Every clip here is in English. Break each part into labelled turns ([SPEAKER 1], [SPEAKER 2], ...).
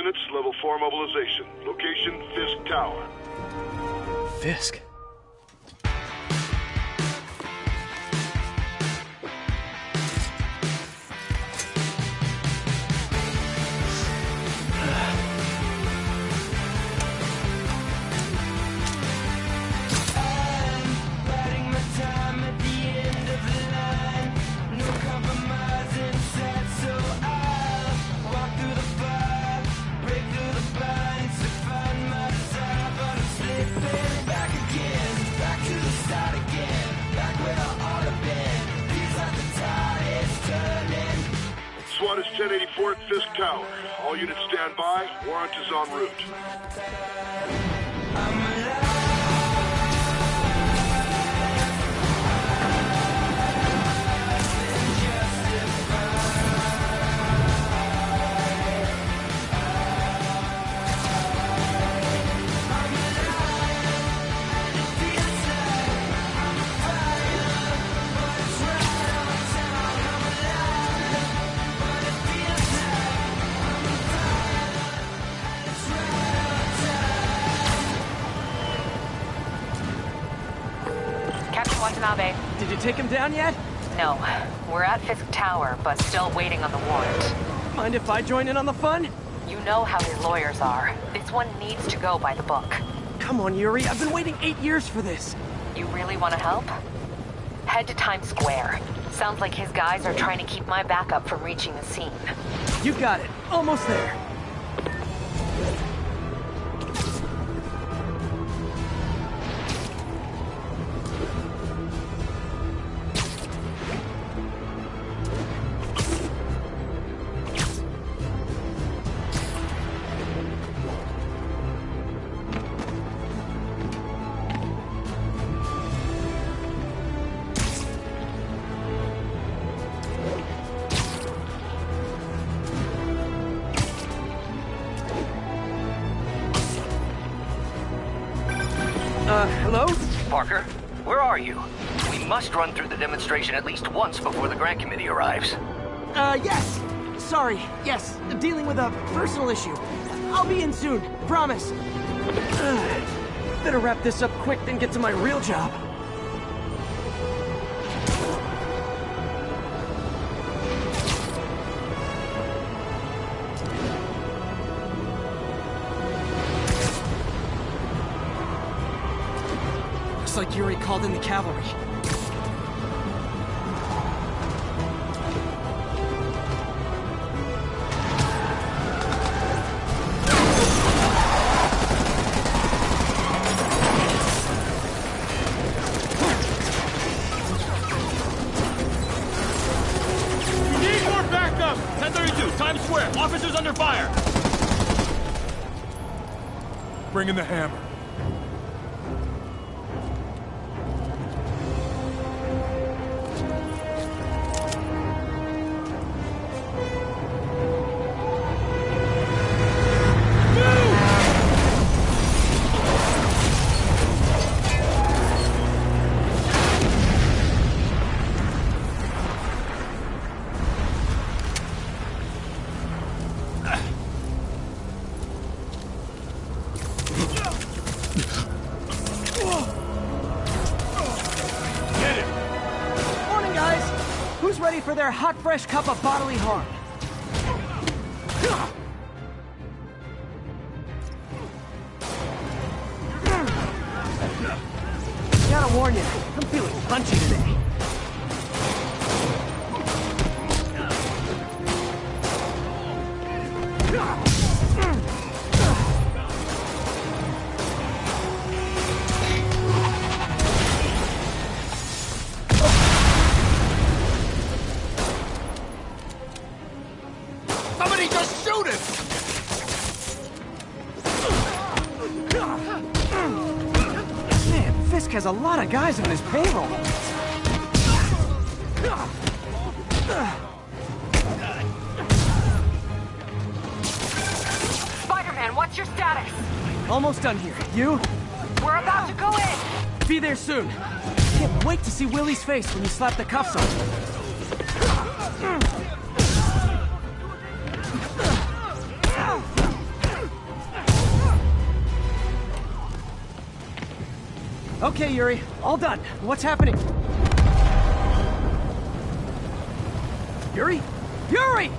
[SPEAKER 1] units, level 4 mobilization. Location, Fisk Tower.
[SPEAKER 2] Fisk?
[SPEAKER 1] SWAT is 1084 at Fisk Tower. All units stand by. Warrant is en route.
[SPEAKER 2] Did you take him down yet?
[SPEAKER 3] No. We're at Fisk Tower, but still waiting on the warrant.
[SPEAKER 2] Mind if I join in on the fun?
[SPEAKER 3] You know how his lawyers are. This one needs to go by the book.
[SPEAKER 2] Come on, Yuri. I've been waiting 8 years for this.
[SPEAKER 3] You really want to help? Head to Times Square. Sounds like his guys are trying to keep my backup from reaching the scene.
[SPEAKER 2] You got it. Almost there. Hello?
[SPEAKER 4] Parker, where are you? We must run through the demonstration at least once before the grant committee arrives.
[SPEAKER 2] Yes. Sorry. Yes. Dealing with a personal issue. I'll be in soon. Promise. Better wrap this up quick than get to my real job. Looks like Yuri called in the cavalry.
[SPEAKER 5] We need more backup! 1032, Times Square. Officers under fire!
[SPEAKER 1] Bring in the hammer.
[SPEAKER 2] For their hot, fresh cup of bodily harm. Gotta warn you, I'm feeling punchy today. Has a lot of guys on his payroll.
[SPEAKER 3] Spider-Man, what's your status?
[SPEAKER 2] Almost done here. You?
[SPEAKER 3] We're about to go in.
[SPEAKER 2] Be there soon. Can't wait to see Willie's face when you slap the cuffs on him. Okay, Yuri. All done. What's happening? Yuri? Yuri!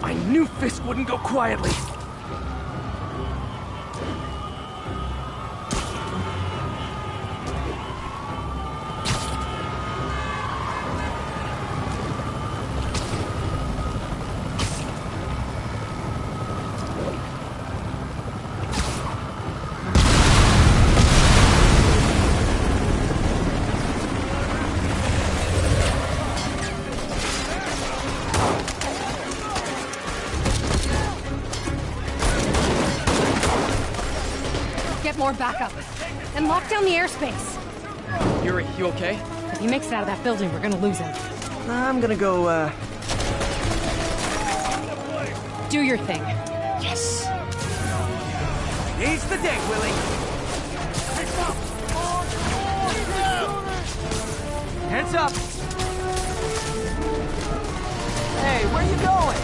[SPEAKER 2] I knew Fisk wouldn't go quietly.
[SPEAKER 6] Get more backup. And lock down the airspace.
[SPEAKER 2] Yuri, you okay?
[SPEAKER 6] If he makes it out of that building, we're gonna lose him.
[SPEAKER 2] I'm gonna go,
[SPEAKER 6] Do your thing.
[SPEAKER 2] Yes! Today's the day, Willie! Heads up! Hey, where you going?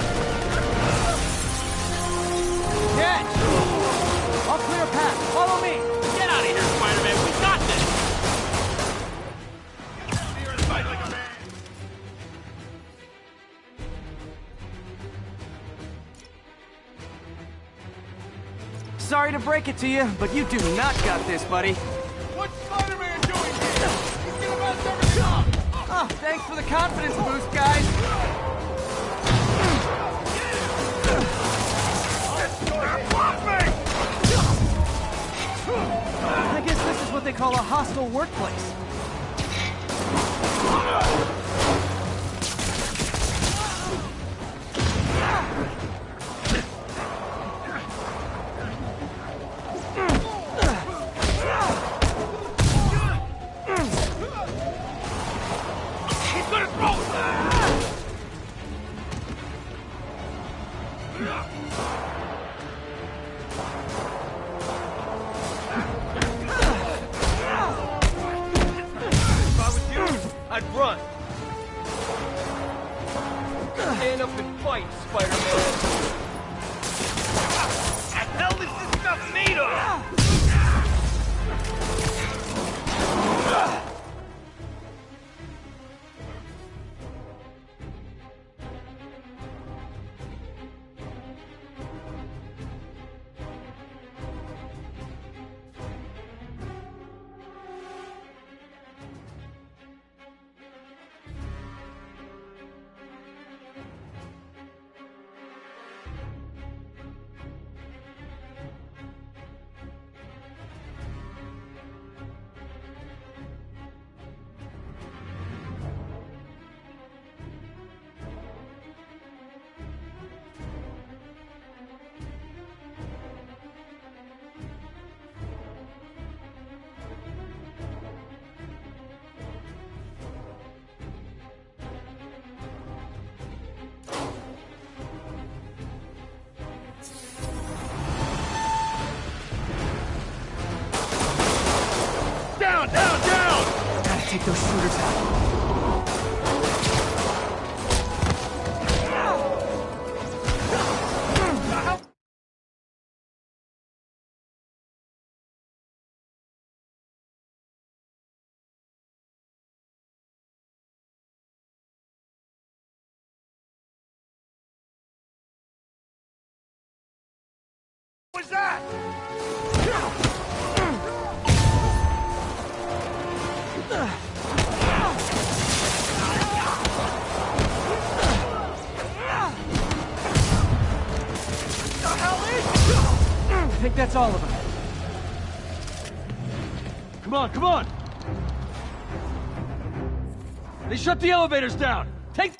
[SPEAKER 2] Catch! I'll clear a path. Follow me!
[SPEAKER 5] Get out of here, Spider-Man. We got this.
[SPEAKER 2] Sorry to break it to you, but you do not got this, buddy.
[SPEAKER 1] What's Spider-Man doing here? He's gonna mess everything up!
[SPEAKER 2] Oh, thanks for the confidence boost, guys. I guess this is what they call a hostile workplace.
[SPEAKER 5] He's gonna throw it. If I was you, I'd run. Stand up and fight, Spider-Man. The hell is this stuff made of? Down, down, down!
[SPEAKER 2] Gotta take those shooters out.
[SPEAKER 1] What was that?
[SPEAKER 2] I think that's all of them.
[SPEAKER 5] Come on, come on! They shut the elevators down! Take...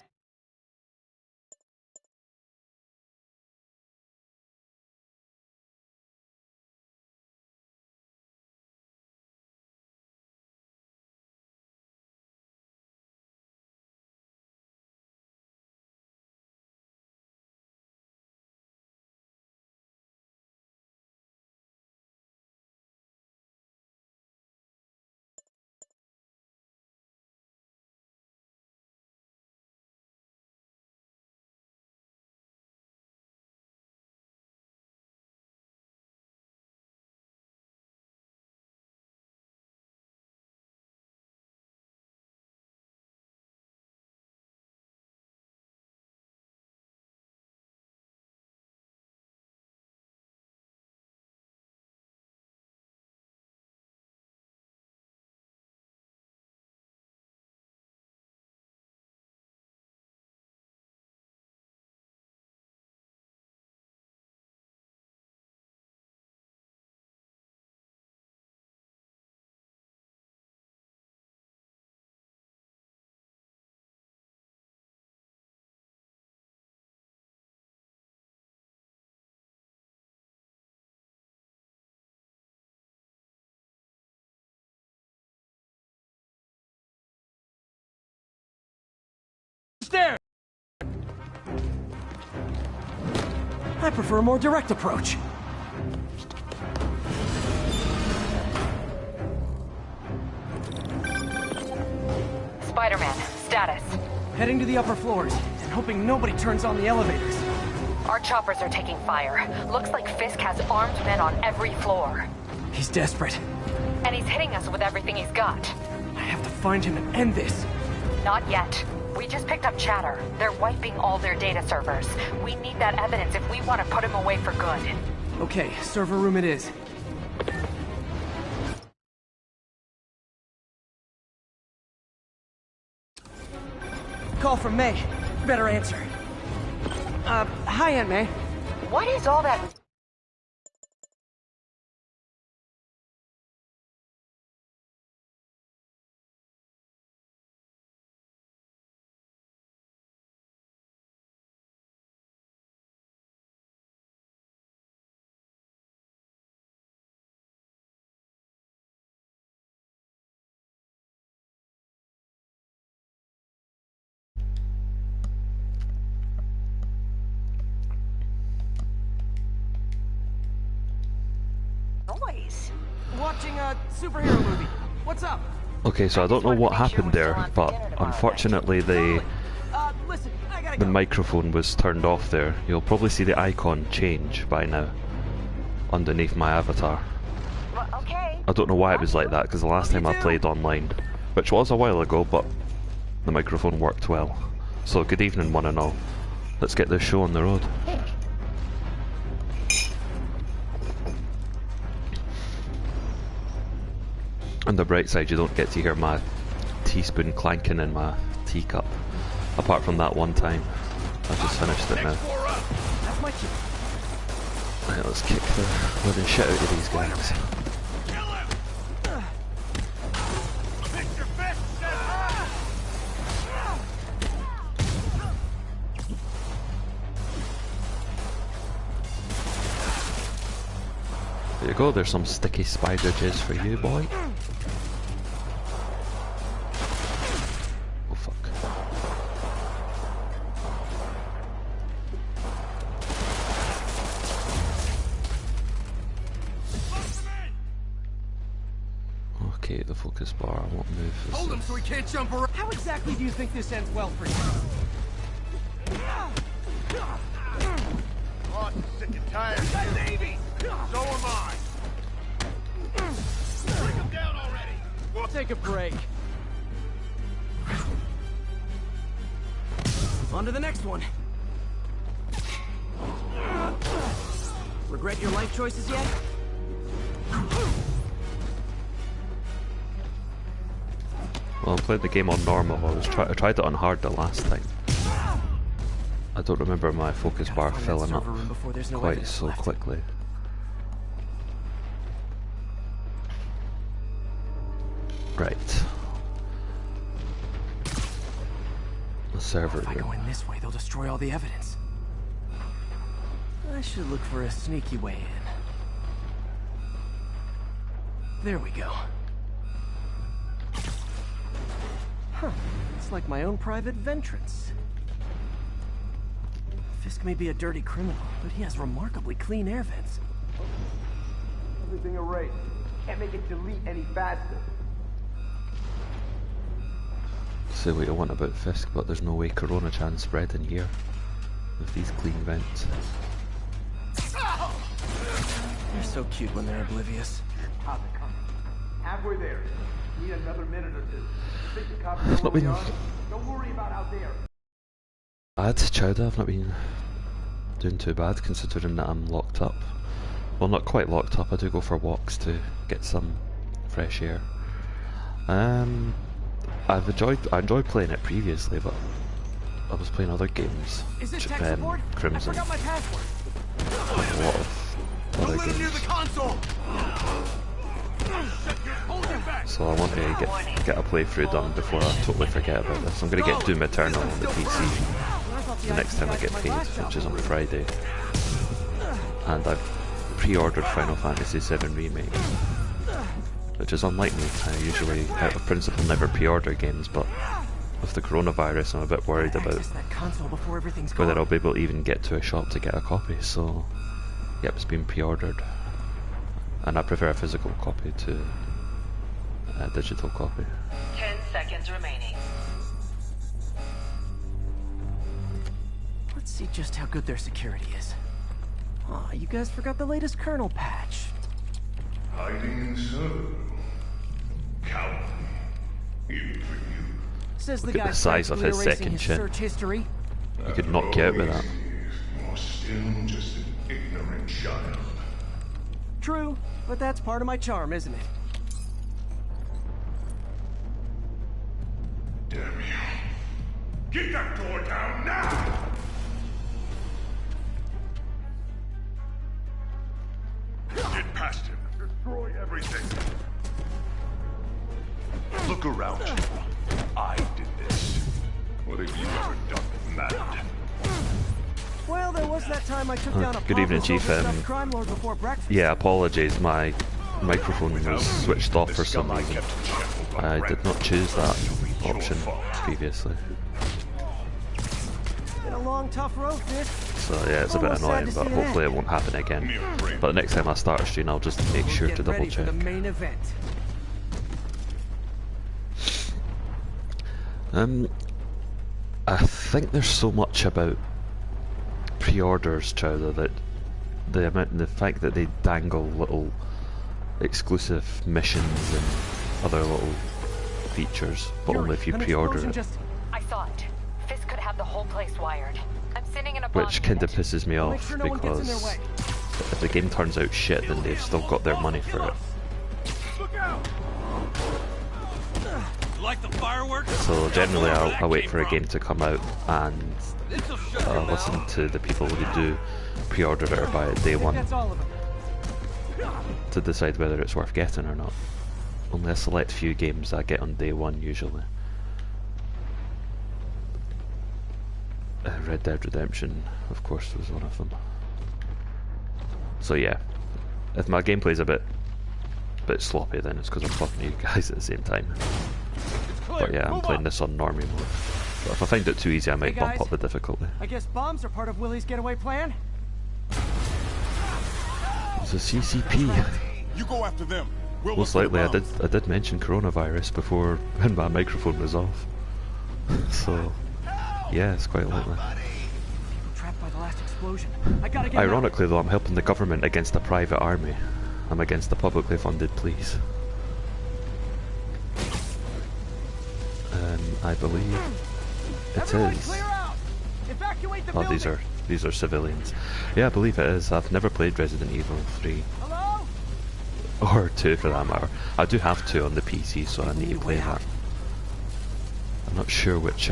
[SPEAKER 2] I prefer a more direct approach.
[SPEAKER 3] Spider-Man, status.
[SPEAKER 2] Heading to the upper floors, and hoping nobody turns on the elevators.
[SPEAKER 3] Our choppers are taking fire. Looks like Fisk has armed men on every floor.
[SPEAKER 2] He's desperate.
[SPEAKER 3] And he's hitting us with everything he's got.
[SPEAKER 2] I have to find him and end this.
[SPEAKER 3] Not yet. We just picked up chatter. They're wiping all their data servers. We need that evidence if we want to put him away for good.
[SPEAKER 2] Okay, server room it is. Call from May. Better answer. Hi, Aunt May.
[SPEAKER 3] What is all that? Noise.
[SPEAKER 2] Watching a superhero movie. What's up?
[SPEAKER 7] Okay, so I don't know what happened there, but unfortunately
[SPEAKER 2] Listen, I gotta
[SPEAKER 7] the
[SPEAKER 2] go.
[SPEAKER 7] microphone was turned off there. You'll probably see the icon change by now underneath my avatar.
[SPEAKER 3] Well, okay.
[SPEAKER 7] I don't know why it was like that, because the last time I played online, which was a while ago, but the microphone worked well. So good evening one and all. Let's get this show on the road. On the bright side, you don't get to hear my teaspoon clanking in my teacup. Apart from that one time. I just finished it now.
[SPEAKER 2] That's my cue.
[SPEAKER 7] Right, let's kick the living shit out of these guys. There you go, there's some sticky spider jizz for you, boy. Oh fuck. Okay, the focus bar, I won't move.
[SPEAKER 5] Hold him so he can't jump around.
[SPEAKER 2] How exactly do you think this ends well for you?
[SPEAKER 1] Oh, I'm sick and tired. That's Navy! So am I. Bring him down already.
[SPEAKER 2] We'll take a break. On to the next one. Regret your life choices yet?
[SPEAKER 7] Well, I played the game on normal. I tried it on hard the last time. I don't remember my focus bar filling up quite so quickly. Right. The server
[SPEAKER 2] If I go
[SPEAKER 7] room.
[SPEAKER 2] in this way, they'll destroy all the evidence. I should look for a sneaky way in. There we go. Huh. It's like my own private ventrance. Fisk may be a dirty criminal, but he has remarkably clean air vents.
[SPEAKER 8] Everything erased. Can't make it delete any faster.
[SPEAKER 7] Say what you want about Fisk, but there's no way Corona can spread in here with these clean vents.
[SPEAKER 2] They're so cute when they're oblivious.
[SPEAKER 8] How's it coming? Halfway there. Need another minute or two. Think the cops
[SPEAKER 7] I've
[SPEAKER 8] know
[SPEAKER 7] not
[SPEAKER 8] where we
[SPEAKER 7] been-
[SPEAKER 8] are? Don't worry about out there.
[SPEAKER 7] Chowder, I've not been doing too bad considering that I'm locked up. Well, not quite locked up, I do go for walks to get some fresh air. I enjoyed playing it previously, but I was playing other games.
[SPEAKER 2] Is this tech support? I
[SPEAKER 7] Crimson,
[SPEAKER 2] forgot my password.
[SPEAKER 7] a lot of other
[SPEAKER 5] Let him near the
[SPEAKER 7] games.
[SPEAKER 5] console. Hold him back.
[SPEAKER 7] So I want to get a playthrough done before I totally forget about this. I'm going to get Doom Eternal on the PC the next time I get paid, which is on Friday. And I've pre-ordered Final Fantasy VII Remake, which is unlike me. I usually, out of principle, never pre-order games, but with the coronavirus, I'm a bit worried about
[SPEAKER 2] Access that console before everything's
[SPEAKER 7] whether
[SPEAKER 2] gone.
[SPEAKER 7] I'll be able to even get to a shop to get a copy, so yep, it's been pre-ordered. And I prefer a physical copy to a digital copy.
[SPEAKER 3] 10 seconds remaining.
[SPEAKER 2] Let's see just how good their security is. Aw, you guys forgot the latest kernel patch.
[SPEAKER 1] Hiding so. Cowardly. Even for you.
[SPEAKER 2] Says
[SPEAKER 7] Look
[SPEAKER 2] the
[SPEAKER 7] at
[SPEAKER 2] guy
[SPEAKER 7] the size of his
[SPEAKER 2] erasing
[SPEAKER 7] second
[SPEAKER 2] his
[SPEAKER 7] chin.
[SPEAKER 2] search history.
[SPEAKER 7] You could knock you out with that.
[SPEAKER 1] You're still just an ignorant child.
[SPEAKER 2] True, but that's part of my charm, isn't it?
[SPEAKER 1] Damn you. Get that door down now! Get past him. Destroy everything. Look around you. I did this. What have you ever done, mad?
[SPEAKER 2] Well, there was that time I took down a
[SPEAKER 7] Good evening, Chief.
[SPEAKER 2] crime lord before breakfast.
[SPEAKER 7] Yeah, apologies, my microphone was switched off for some reason. I did not choose that option previously.
[SPEAKER 2] Been a long, tough road, Fisk.
[SPEAKER 7] So yeah, it's a bit
[SPEAKER 2] Almost sad
[SPEAKER 7] annoying,
[SPEAKER 2] to
[SPEAKER 7] but
[SPEAKER 2] see it
[SPEAKER 7] hopefully it
[SPEAKER 2] end.
[SPEAKER 7] won't happen again. But the next time I start a stream, I'll just make sure
[SPEAKER 2] Get
[SPEAKER 7] to double
[SPEAKER 2] ready for
[SPEAKER 7] check.
[SPEAKER 2] the main event.
[SPEAKER 7] I think there's so much about pre-orders, Chowder, that the fact that they dangle little exclusive missions and other little features, but only if you
[SPEAKER 2] An
[SPEAKER 7] pre-order
[SPEAKER 2] explosion
[SPEAKER 7] it,
[SPEAKER 2] just-
[SPEAKER 3] I saw it. Fisk could have the whole place wired. I'm sending in a bomb
[SPEAKER 7] which kind of
[SPEAKER 3] unit.
[SPEAKER 7] pisses me
[SPEAKER 2] Make
[SPEAKER 7] off
[SPEAKER 2] sure no one gets in their
[SPEAKER 7] because
[SPEAKER 2] way.
[SPEAKER 7] if the game turns out shit, then they've still got their money for it.
[SPEAKER 5] Look out! You like the fireworks?
[SPEAKER 7] So generally, I wait for a game to come out and
[SPEAKER 5] This'll shut your
[SPEAKER 7] listen
[SPEAKER 5] mouth.
[SPEAKER 7] to the people who do pre-order it or buy it day one
[SPEAKER 2] That's all of them.
[SPEAKER 7] to decide whether it's worth getting or not. Only a select few games I get on day one usually. Red Dead Redemption, of course, was one of them. So yeah, if my gameplay's a bit sloppy, then it's because I'm talking to you guys at the same time.
[SPEAKER 5] It's clear.
[SPEAKER 7] But yeah, I'm
[SPEAKER 5] Move
[SPEAKER 7] playing
[SPEAKER 5] up.
[SPEAKER 7] this on normie mode. But if I find it too easy, I might bump
[SPEAKER 2] guys.
[SPEAKER 7] up the difficulty.
[SPEAKER 2] I guess bombs are part of Willie's getaway plan?
[SPEAKER 7] It's a CCP.
[SPEAKER 9] You go after them. We'll
[SPEAKER 7] Most
[SPEAKER 9] look for
[SPEAKER 7] likely,
[SPEAKER 9] the
[SPEAKER 7] I did mention coronavirus before when my microphone was off. So yeah, it's quite likely.
[SPEAKER 2] Trapped by the last explosion. I gotta get out.
[SPEAKER 7] Ironically though, I'm helping the government against a private army. I'm against the publicly funded police. I believe it
[SPEAKER 2] Everyone
[SPEAKER 7] is.
[SPEAKER 2] clear out! Evacuate the
[SPEAKER 7] Oh,
[SPEAKER 2] building!
[SPEAKER 7] these are civilians. Yeah, I believe it is. I've never played Resident Evil 3.
[SPEAKER 2] Hello?
[SPEAKER 7] Or 2 for that matter. I do have 2 on the PC, so I need to play that. I'm not sure which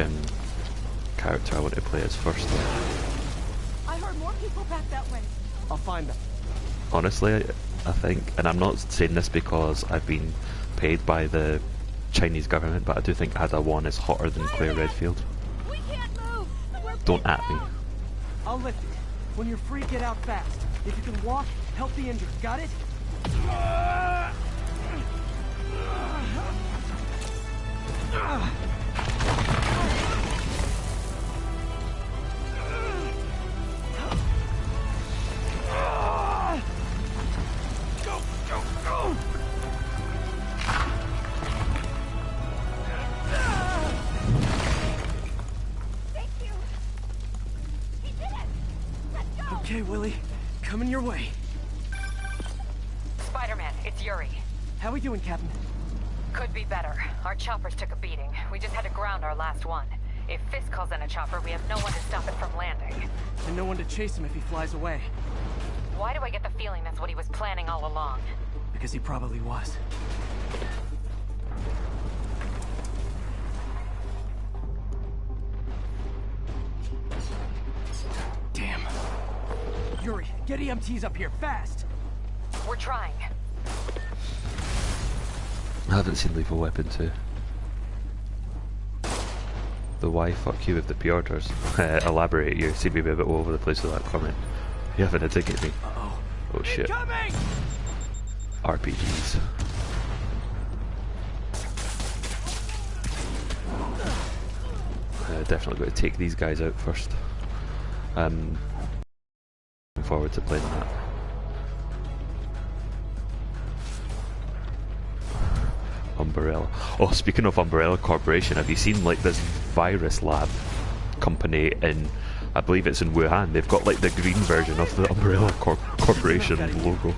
[SPEAKER 7] character I want to play as first though.
[SPEAKER 6] I heard more people back that way.
[SPEAKER 2] I'll find them.
[SPEAKER 7] Honestly, I think, and I'm not saying this because I've been paid by the Chinese government, but I do think Ada 1 is hotter than Claire Redfield.
[SPEAKER 6] We can't move. We're
[SPEAKER 7] Don't at me.
[SPEAKER 2] I'll lift it. When you're free, get out fast. If you can walk, help the injured. Got it?
[SPEAKER 5] Go, go, go!
[SPEAKER 6] Thank you. He did it. Let's go.
[SPEAKER 2] Okay, Willie. Coming your way.
[SPEAKER 3] Spider-Man, it's Yuri.
[SPEAKER 2] How we doing, Captain?
[SPEAKER 3] Could be better. Our choppers took a beating. We just had to ground our last one. If Fisk calls in a chopper, we have no one to stop it from landing.
[SPEAKER 2] And no one to chase him if he flies away.
[SPEAKER 3] Why do I get the feeling that's what he was planning all along?
[SPEAKER 2] Because he probably was. Damn. Yuri, get EMTs up here, fast!
[SPEAKER 3] We're trying.
[SPEAKER 7] I haven't seen Lethal Weapon 2. The why fuck you with the pre-orders. Elaborate, you seem to be a bit all over the place with that comment. You having a dig at me?
[SPEAKER 2] Uh-oh.
[SPEAKER 7] Oh shit.
[SPEAKER 2] Coming!
[SPEAKER 7] RPGs. definitely got to take these guys out first. Looking forward to playing that. Umbrella. Oh, speaking of Umbrella Corporation, have you seen like this virus lab company in, I believe it's in Wuhan? They've got like the green version of the Umbrella Corporation logo.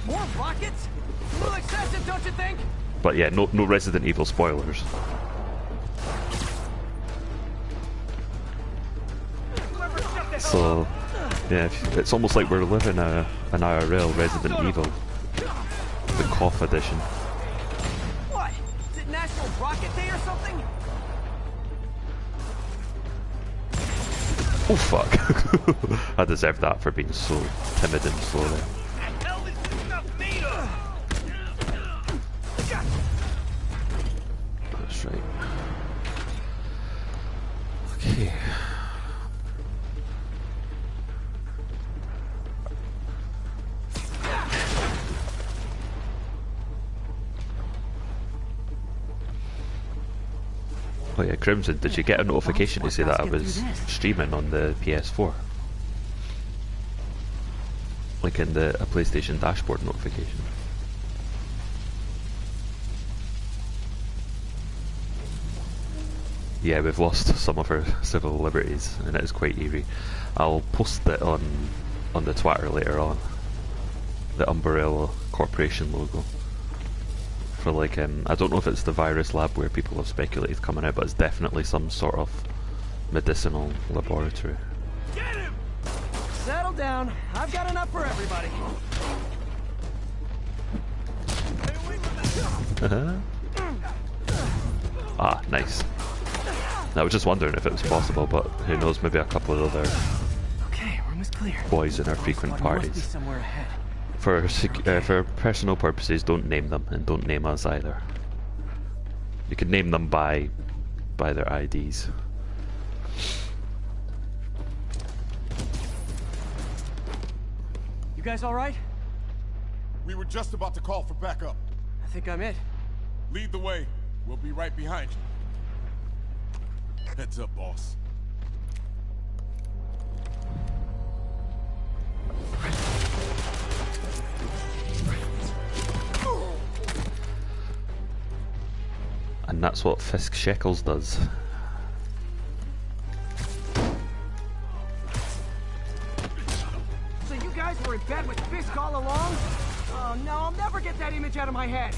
[SPEAKER 2] More rockets? A little excessive, don't you think?
[SPEAKER 7] But yeah, no Resident Evil spoilers. So yeah, it's almost like we're living an IRL Resident Evil, the cough edition.
[SPEAKER 2] What? Is it National Rocket Day or something?
[SPEAKER 7] Oh fuck! I deserve that for being so timid and slow there. That's right. Okay. Oh yeah, Crimson, did you get a notification to say that I was streaming on the PS4? Like in a PlayStation dashboard notification. Yeah, we've lost some of our civil liberties, and it is quite eerie. I'll post it on the Twitter later on. The Umbrella Corporation logo. For like, I don't know if it's the virus lab where people have speculated coming out, but it's definitely some sort of medicinal laboratory.
[SPEAKER 2] Get him! Settle down. I've got enough for everybody.
[SPEAKER 7] Ah, nice. I was just wondering if it was possible, but who knows, maybe a couple of other
[SPEAKER 2] Room is clear.
[SPEAKER 7] boys in our frequent parties.
[SPEAKER 2] Somewhere ahead.
[SPEAKER 7] For personal purposes, don't name them, and don't name us either. You can name them by their IDs.
[SPEAKER 2] You guys all right?
[SPEAKER 9] We were just about to call for backup.
[SPEAKER 2] I think I'm it.
[SPEAKER 9] Lead the way. We'll be right behind you. Heads up, boss.
[SPEAKER 7] And that's what Fisk Shekels does.
[SPEAKER 2] So you guys were in bed with Fisk all along? Oh no, I'll never get that image out of my head.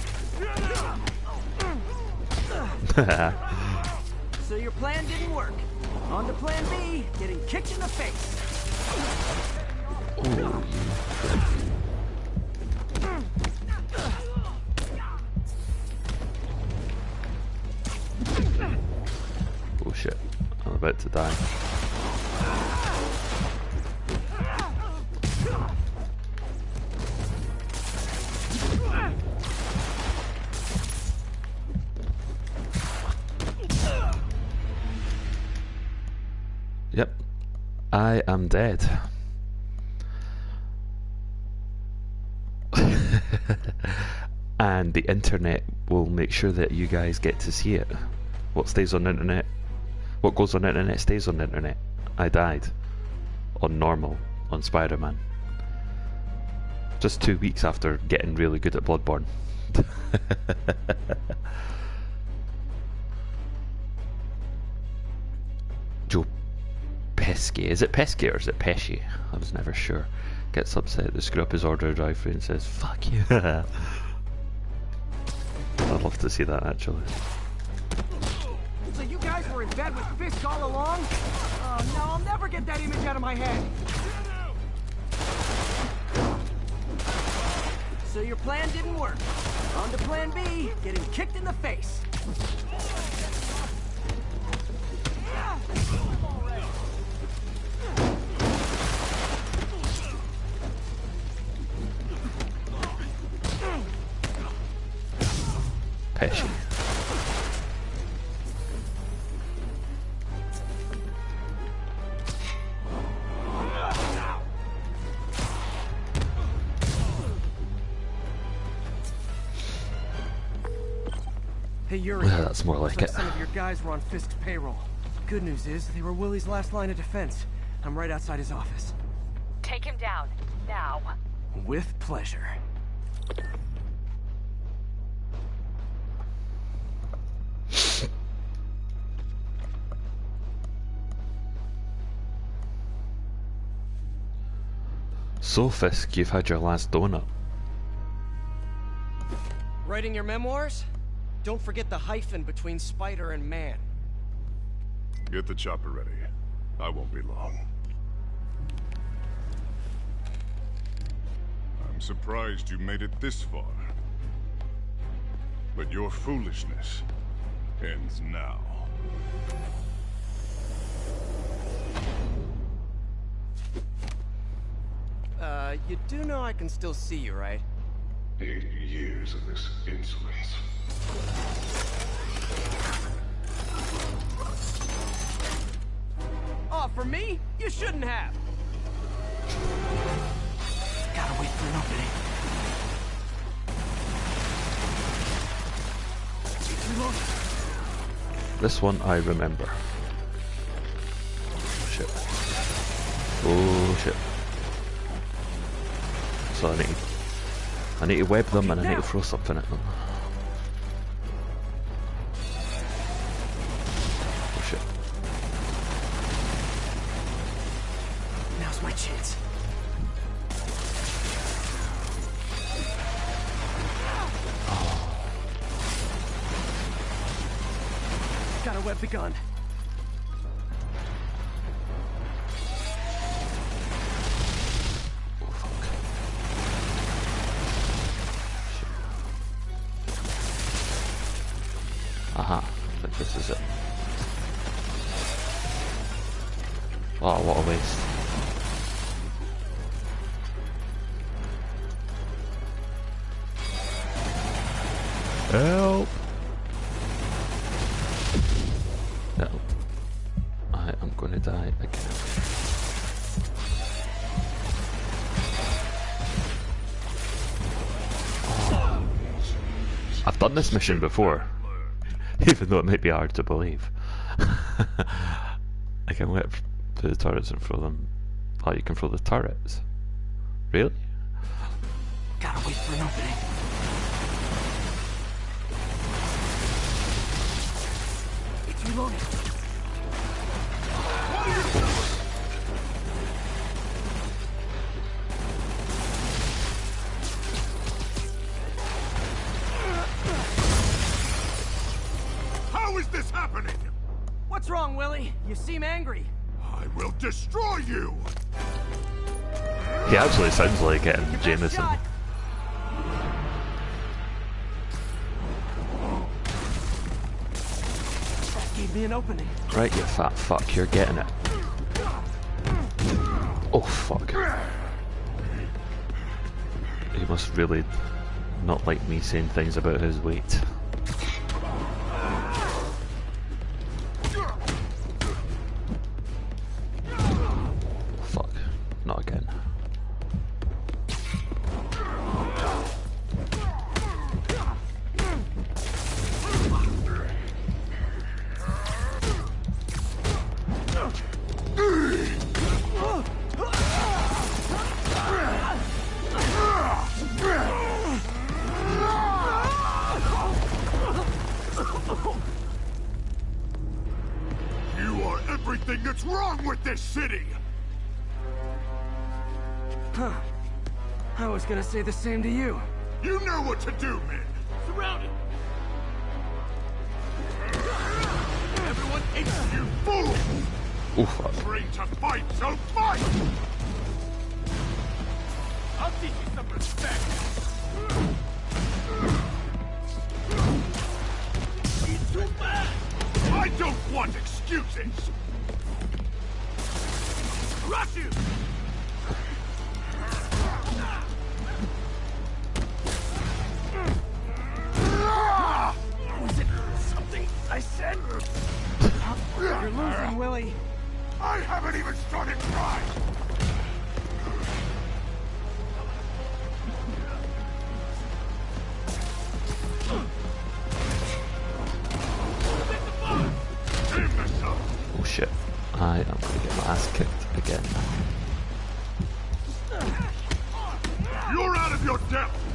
[SPEAKER 2] So your plan didn't work. On to plan B, getting kicked in the face.
[SPEAKER 7] Oh, oh shit, I'm about to die. Yep, I am dead. And the internet will make sure that you guys get to see it. What stays on the internet, what goes on the internet stays on the internet. I died on normal on Spider-Man. Just 2 weeks after getting really good at Bloodborne. Joe Pesky. Is it Pesky or is it Pesci? I was never sure. Gets upset to screw up his order of drive-through and says, "Fuck you." I'd love to see that actually.
[SPEAKER 2] So you guys were in bed with Fisk all along? Oh no, I'll never get that image out of my head. So your plan didn't work. On to plan B, getting kicked in the face.
[SPEAKER 7] Pesci.
[SPEAKER 2] Hey, Yuri.
[SPEAKER 7] Yeah, that's more like
[SPEAKER 2] Looks
[SPEAKER 7] it.
[SPEAKER 2] some of your guys were on Fisk's payroll. Good news is, they were Willie's last line of defense. I'm right outside his office.
[SPEAKER 3] Take him down, now.
[SPEAKER 2] With pleasure.
[SPEAKER 7] So, Fisk, you've had your last donut.
[SPEAKER 2] Writing your memoirs? Don't forget the hyphen between spider and man.
[SPEAKER 1] Get the chopper ready. I won't be long. I'm surprised you made it this far. But your foolishness ends now.
[SPEAKER 2] You do know I can still see you, right?
[SPEAKER 1] 8 years of this insolence.
[SPEAKER 2] Oh, for me? You shouldn't have. Gotta wait for an opening.
[SPEAKER 7] This one I remember. Oh shit. Oh shit. So I need to web them and I need to throw something at them. Oh shit.
[SPEAKER 2] Now's my chance. Gotta web the gun.
[SPEAKER 7] Oh fuck. Shit. Aha, I think this is it. Oh, what a waste. Help! No. I am going to die again. Oh. I've done this mission before, even though it might be hard to believe. I can whip to the turrets and throw them. Oh, you can throw the turrets? Really?
[SPEAKER 2] Gotta wait for an opening. It's reloading.
[SPEAKER 1] How is this happening?
[SPEAKER 2] What's wrong, Willie? You seem angry.
[SPEAKER 1] I will destroy you!
[SPEAKER 7] He actually sounds like Jameson.
[SPEAKER 2] Shot. That gave me an opening.
[SPEAKER 7] Right, you fat fuck, you're getting it. Oh fuck. He must really not like me saying things about his weight. Fuck, not again.
[SPEAKER 1] You are everything that's wrong with this city!
[SPEAKER 2] Huh. I was gonna say the same to you.
[SPEAKER 1] You know what to do, men!
[SPEAKER 5] Surrounded.
[SPEAKER 1] Everyone hates you, fool!
[SPEAKER 7] Oh fuck.
[SPEAKER 1] Trained to fight, so fight!
[SPEAKER 5] I'll teach you some respect. He's too fast.
[SPEAKER 1] I don't want excuses!
[SPEAKER 5] Rush you.
[SPEAKER 2] Was it something I said? You're losing, Willie.
[SPEAKER 1] I haven't even started trying!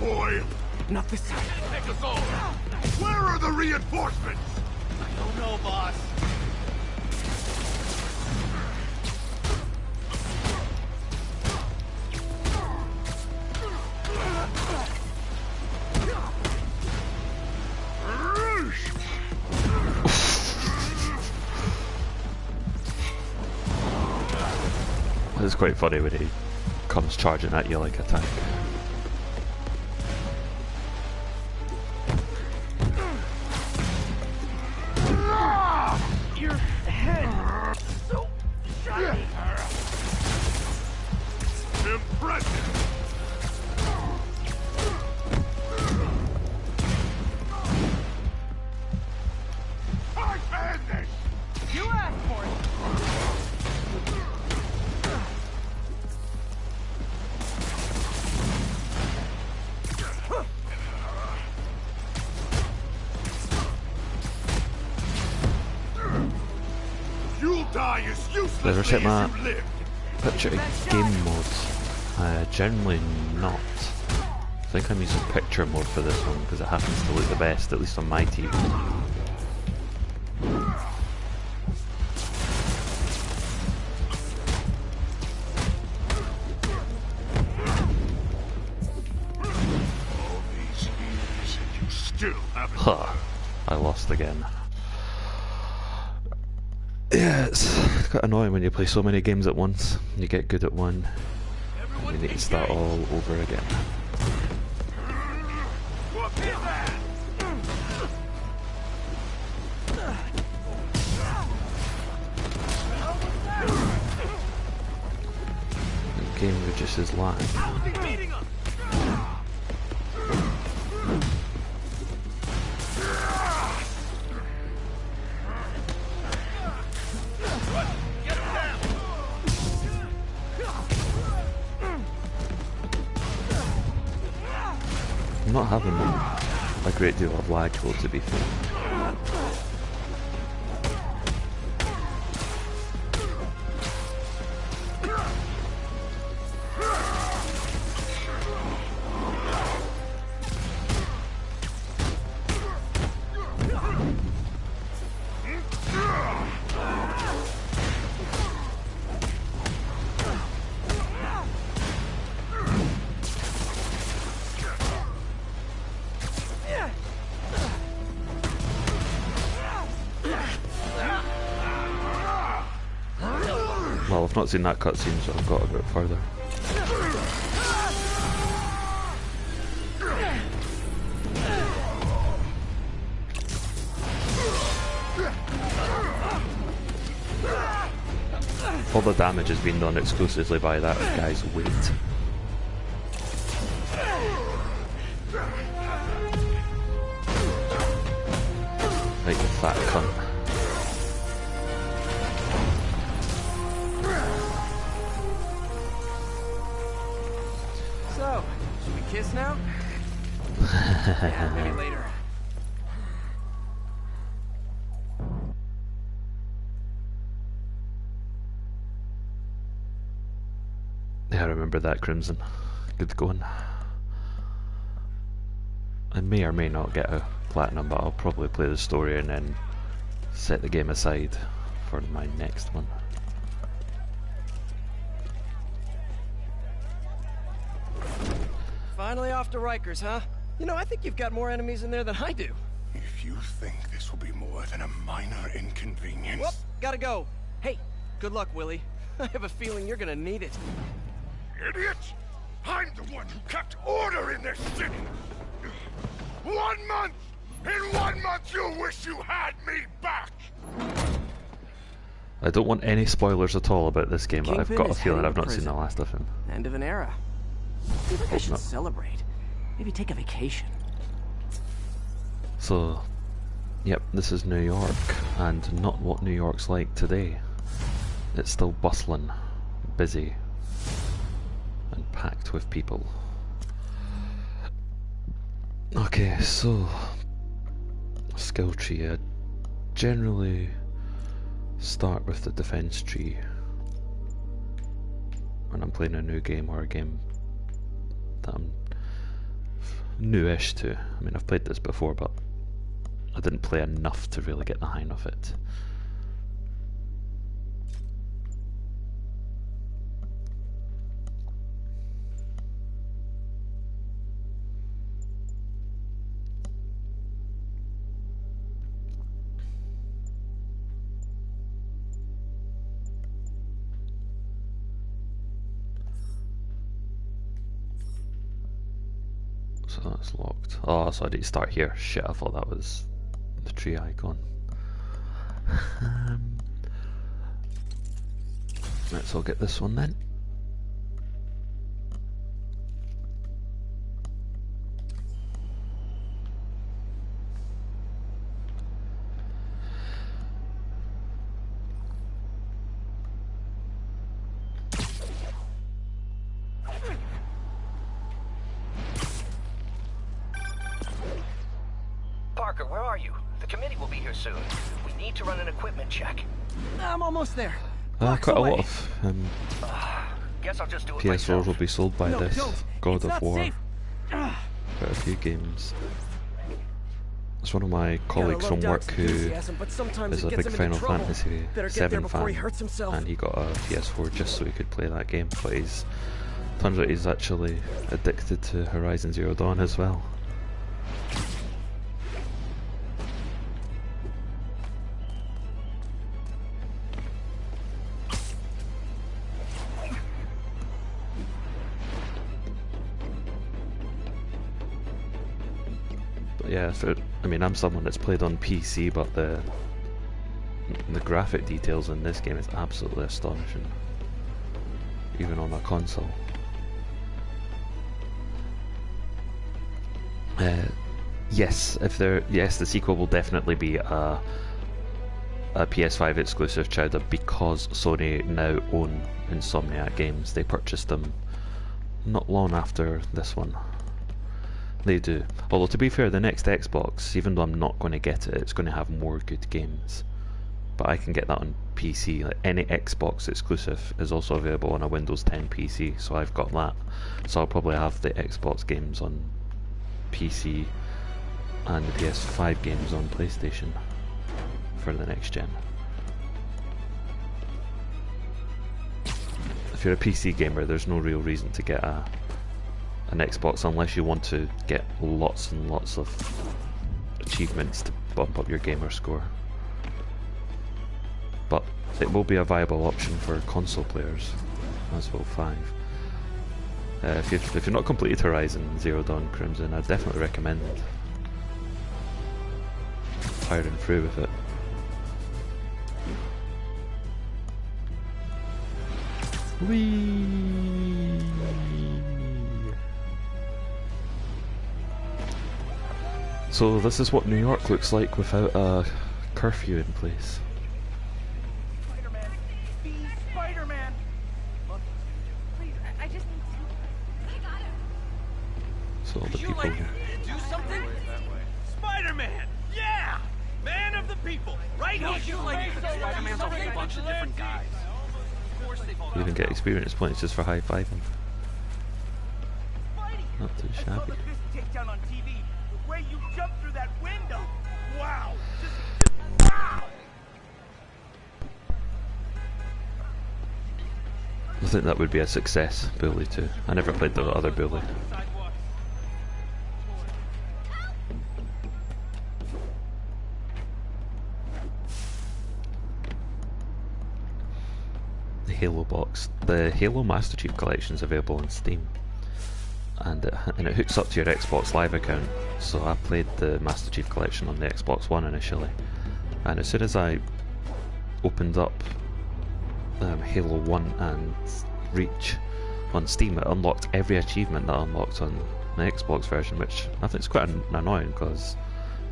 [SPEAKER 1] boy!
[SPEAKER 2] Not this time.
[SPEAKER 5] Take us all.
[SPEAKER 1] Where are the reinforcements?
[SPEAKER 5] I don't know, boss.
[SPEAKER 7] It's quite funny when he comes charging at you like a tank.
[SPEAKER 2] Your head. So shiny.
[SPEAKER 1] Impressive! I can this!
[SPEAKER 2] You asked for it.
[SPEAKER 1] You'll die as uselessly
[SPEAKER 7] Never check my
[SPEAKER 1] as you lived.
[SPEAKER 7] picture of game modes. Generally not. I think I'm using picture mode for this one because it happens to look the best, at least on my TV.
[SPEAKER 1] All these years and you still haven't.
[SPEAKER 7] Huh. I lost again. Yeah, it's quite annoying when you play so many games at once. You get good at one, and you need to start all over again.
[SPEAKER 1] What is that?
[SPEAKER 7] The game reduces lag. I'm not having a great deal of lag though, to be fair. Well, I've not seen that cutscene, so I've got a bit further. All the damage has been done exclusively by that guy's weight. Like the fat cunt.
[SPEAKER 2] So, should we kiss now? Yeah, maybe later.
[SPEAKER 7] Yeah, I remember that, Crimson. Good going. I may or may not get a platinum, but I'll probably play the story and then set the game aside for my next one.
[SPEAKER 2] Finally off to Rikers, huh? You know, I think you've got more enemies in there than I do.
[SPEAKER 1] If you think this will be more than a minor inconvenience...
[SPEAKER 2] Whoop, gotta go. Hey, good luck, Willie. I have a feeling you're gonna need it.
[SPEAKER 1] Idiot! I'm the one who kept order in this city! 1 month! In 1 month you'll wish you had me back!
[SPEAKER 7] I don't want any spoilers at all about this game, but I've
[SPEAKER 2] Kingpin
[SPEAKER 7] got a
[SPEAKER 2] is
[SPEAKER 7] feeling
[SPEAKER 2] heading
[SPEAKER 7] I've
[SPEAKER 2] to
[SPEAKER 7] not seen
[SPEAKER 2] prison.
[SPEAKER 7] the last of him.
[SPEAKER 2] End of an era. I feel like I should
[SPEAKER 7] not.
[SPEAKER 2] celebrate. Maybe take a vacation.
[SPEAKER 7] So, yep, this is New York, and not what New York's like today. It's still bustling, busy, and packed with people. Okay, so skill tree. I generally start with the defense tree when I'm playing a new game or a game that I'm newish too. I mean, I've played this before, but I didn't play enough to really get the hang of it. So that's locked. Oh, so I need to start here. Shit, I thought that was the tree icon. Let's all get this one then.
[SPEAKER 4] Parker, where are you? The committee will be here soon. We need to run an equipment check.
[SPEAKER 2] I'm almost there.
[SPEAKER 7] Quite a lot of
[SPEAKER 4] Guess I'll just do it
[SPEAKER 7] PS4s
[SPEAKER 4] myself.
[SPEAKER 7] will be sold by
[SPEAKER 2] No,
[SPEAKER 7] this.
[SPEAKER 2] don't.
[SPEAKER 7] God
[SPEAKER 2] It's
[SPEAKER 7] of
[SPEAKER 2] not
[SPEAKER 7] War.
[SPEAKER 2] safe.
[SPEAKER 7] Quite a few games. It's one of my
[SPEAKER 2] Gotta
[SPEAKER 7] colleagues
[SPEAKER 2] love
[SPEAKER 7] from work
[SPEAKER 2] Doc's
[SPEAKER 7] who
[SPEAKER 2] enthusiasm, but sometimes
[SPEAKER 7] is
[SPEAKER 2] it
[SPEAKER 7] a
[SPEAKER 2] gets
[SPEAKER 7] big
[SPEAKER 2] him
[SPEAKER 7] Final
[SPEAKER 2] into trouble.
[SPEAKER 7] Fantasy
[SPEAKER 2] Better get
[SPEAKER 7] 7
[SPEAKER 2] there before he
[SPEAKER 7] fan,
[SPEAKER 2] hurts himself.
[SPEAKER 7] and he got a PS4 just so he could play that game. But he's turns out he's actually addicted to Horizon Zero Dawn as well. Yeah, so, I mean, I'm someone that's played on PC, but the graphic details in this game is absolutely astonishing, even on a console. Yes, the sequel will definitely be a PS5 exclusive, Chowder, because Sony now own Insomniac Games. They purchased them not long after this one. They do. Although, to be fair, the next Xbox, even though I'm not going to get it, it's going to have more good games. But I can get that on PC. Like, any Xbox exclusive is also available on a Windows 10 PC, so I've got that. So I'll probably have the Xbox games on PC and the PS5 games on PlayStation for the next gen. If you're a PC gamer, there's no real reason to get an Xbox unless you want to get lots and lots of achievements to bump up your gamer score. But it will be a viable option for console players, as will 5. If you've not completed Horizon Zero Dawn Crimson, I'd definitely recommend powering through with it. Whee! So this is what New York looks like without a curfew in place.
[SPEAKER 8] Spider-Man! Be Spider-Man!
[SPEAKER 6] Please, I just need to. I got him.
[SPEAKER 7] So all the people here.
[SPEAKER 5] Do something? Spider-Man! Yeah! Man of the people! Right here!
[SPEAKER 2] Spider-Man's a whole bunch of different guys.
[SPEAKER 7] You even get experience points just for high-fiving. Not too
[SPEAKER 8] I saw
[SPEAKER 7] shabby.
[SPEAKER 8] the fist takedown on TV. The way you jumped through that window. Wow! Just wow!
[SPEAKER 7] I think that would be a success, Bully 2. I never played the other Bully. The Halo box. The Halo Master Chief Collection is available on Steam. And it hooks up to your Xbox Live account. So I played the Master Chief Collection on the Xbox One initially. And as soon as I opened up Halo 1 and Reach on Steam, it unlocked every achievement that I unlocked on the Xbox version, which I think is quite annoying because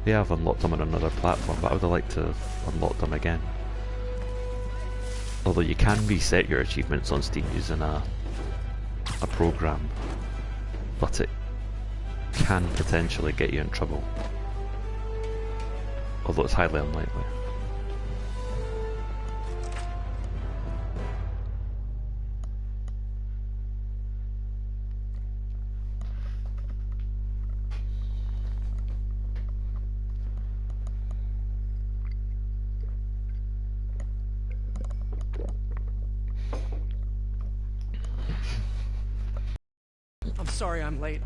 [SPEAKER 7] yeah, I've unlocked them on another platform, but I would have liked to have unlocked them again. Although you can reset your achievements on Steam using a program, but it can potentially get you in trouble. Although it's highly unlikely.
[SPEAKER 2] sorry I'm late.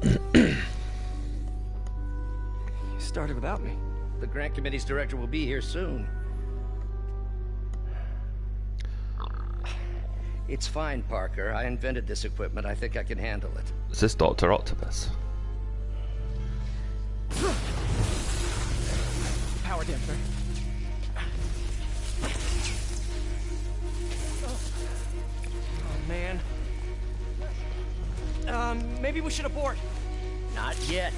[SPEAKER 2] You started without me.
[SPEAKER 10] The grant committee's director will be here soon. It's fine, Parker. I invented this equipment. I think I can handle it.
[SPEAKER 7] Is this Dr. Octopus?
[SPEAKER 2] Power damper. Oh, man. Maybe we should abort.
[SPEAKER 10] Not yet.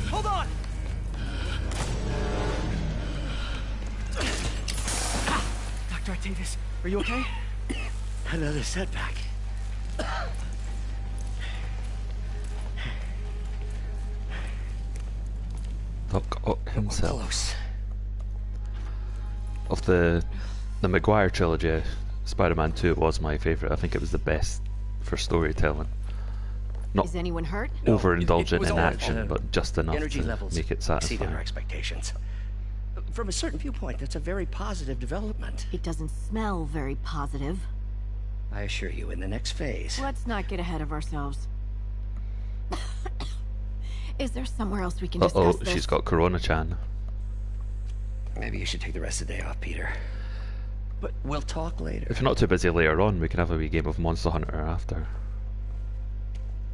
[SPEAKER 2] Hold on! Dr. Octavius, are you okay?
[SPEAKER 10] Another setback.
[SPEAKER 7] Doc Ock himself.
[SPEAKER 10] Close.
[SPEAKER 7] Of the Maguire trilogy, Spider-Man 2 was my favourite. I think it was the best for storytelling. Not
[SPEAKER 6] Is anyone hurt?
[SPEAKER 7] overindulgent
[SPEAKER 10] it was
[SPEAKER 7] in
[SPEAKER 10] all-
[SPEAKER 7] action, but just enough
[SPEAKER 10] Energy
[SPEAKER 7] to
[SPEAKER 10] levels
[SPEAKER 7] make it
[SPEAKER 10] exceeded
[SPEAKER 7] satisfying.
[SPEAKER 10] our expectations. From a certain viewpoint, that's a very positive development.
[SPEAKER 6] It doesn't smell very positive.
[SPEAKER 10] I assure you, in the next phase.
[SPEAKER 6] Let's not get ahead of ourselves. Is there somewhere else we can
[SPEAKER 7] Uh-oh,
[SPEAKER 6] discuss this?
[SPEAKER 7] she's got Corona-chan.
[SPEAKER 10] Maybe you should take the rest of the day off, Peter. But we'll talk later.
[SPEAKER 7] If you're not too busy later on, we can have a wee game of Monster Hunter after.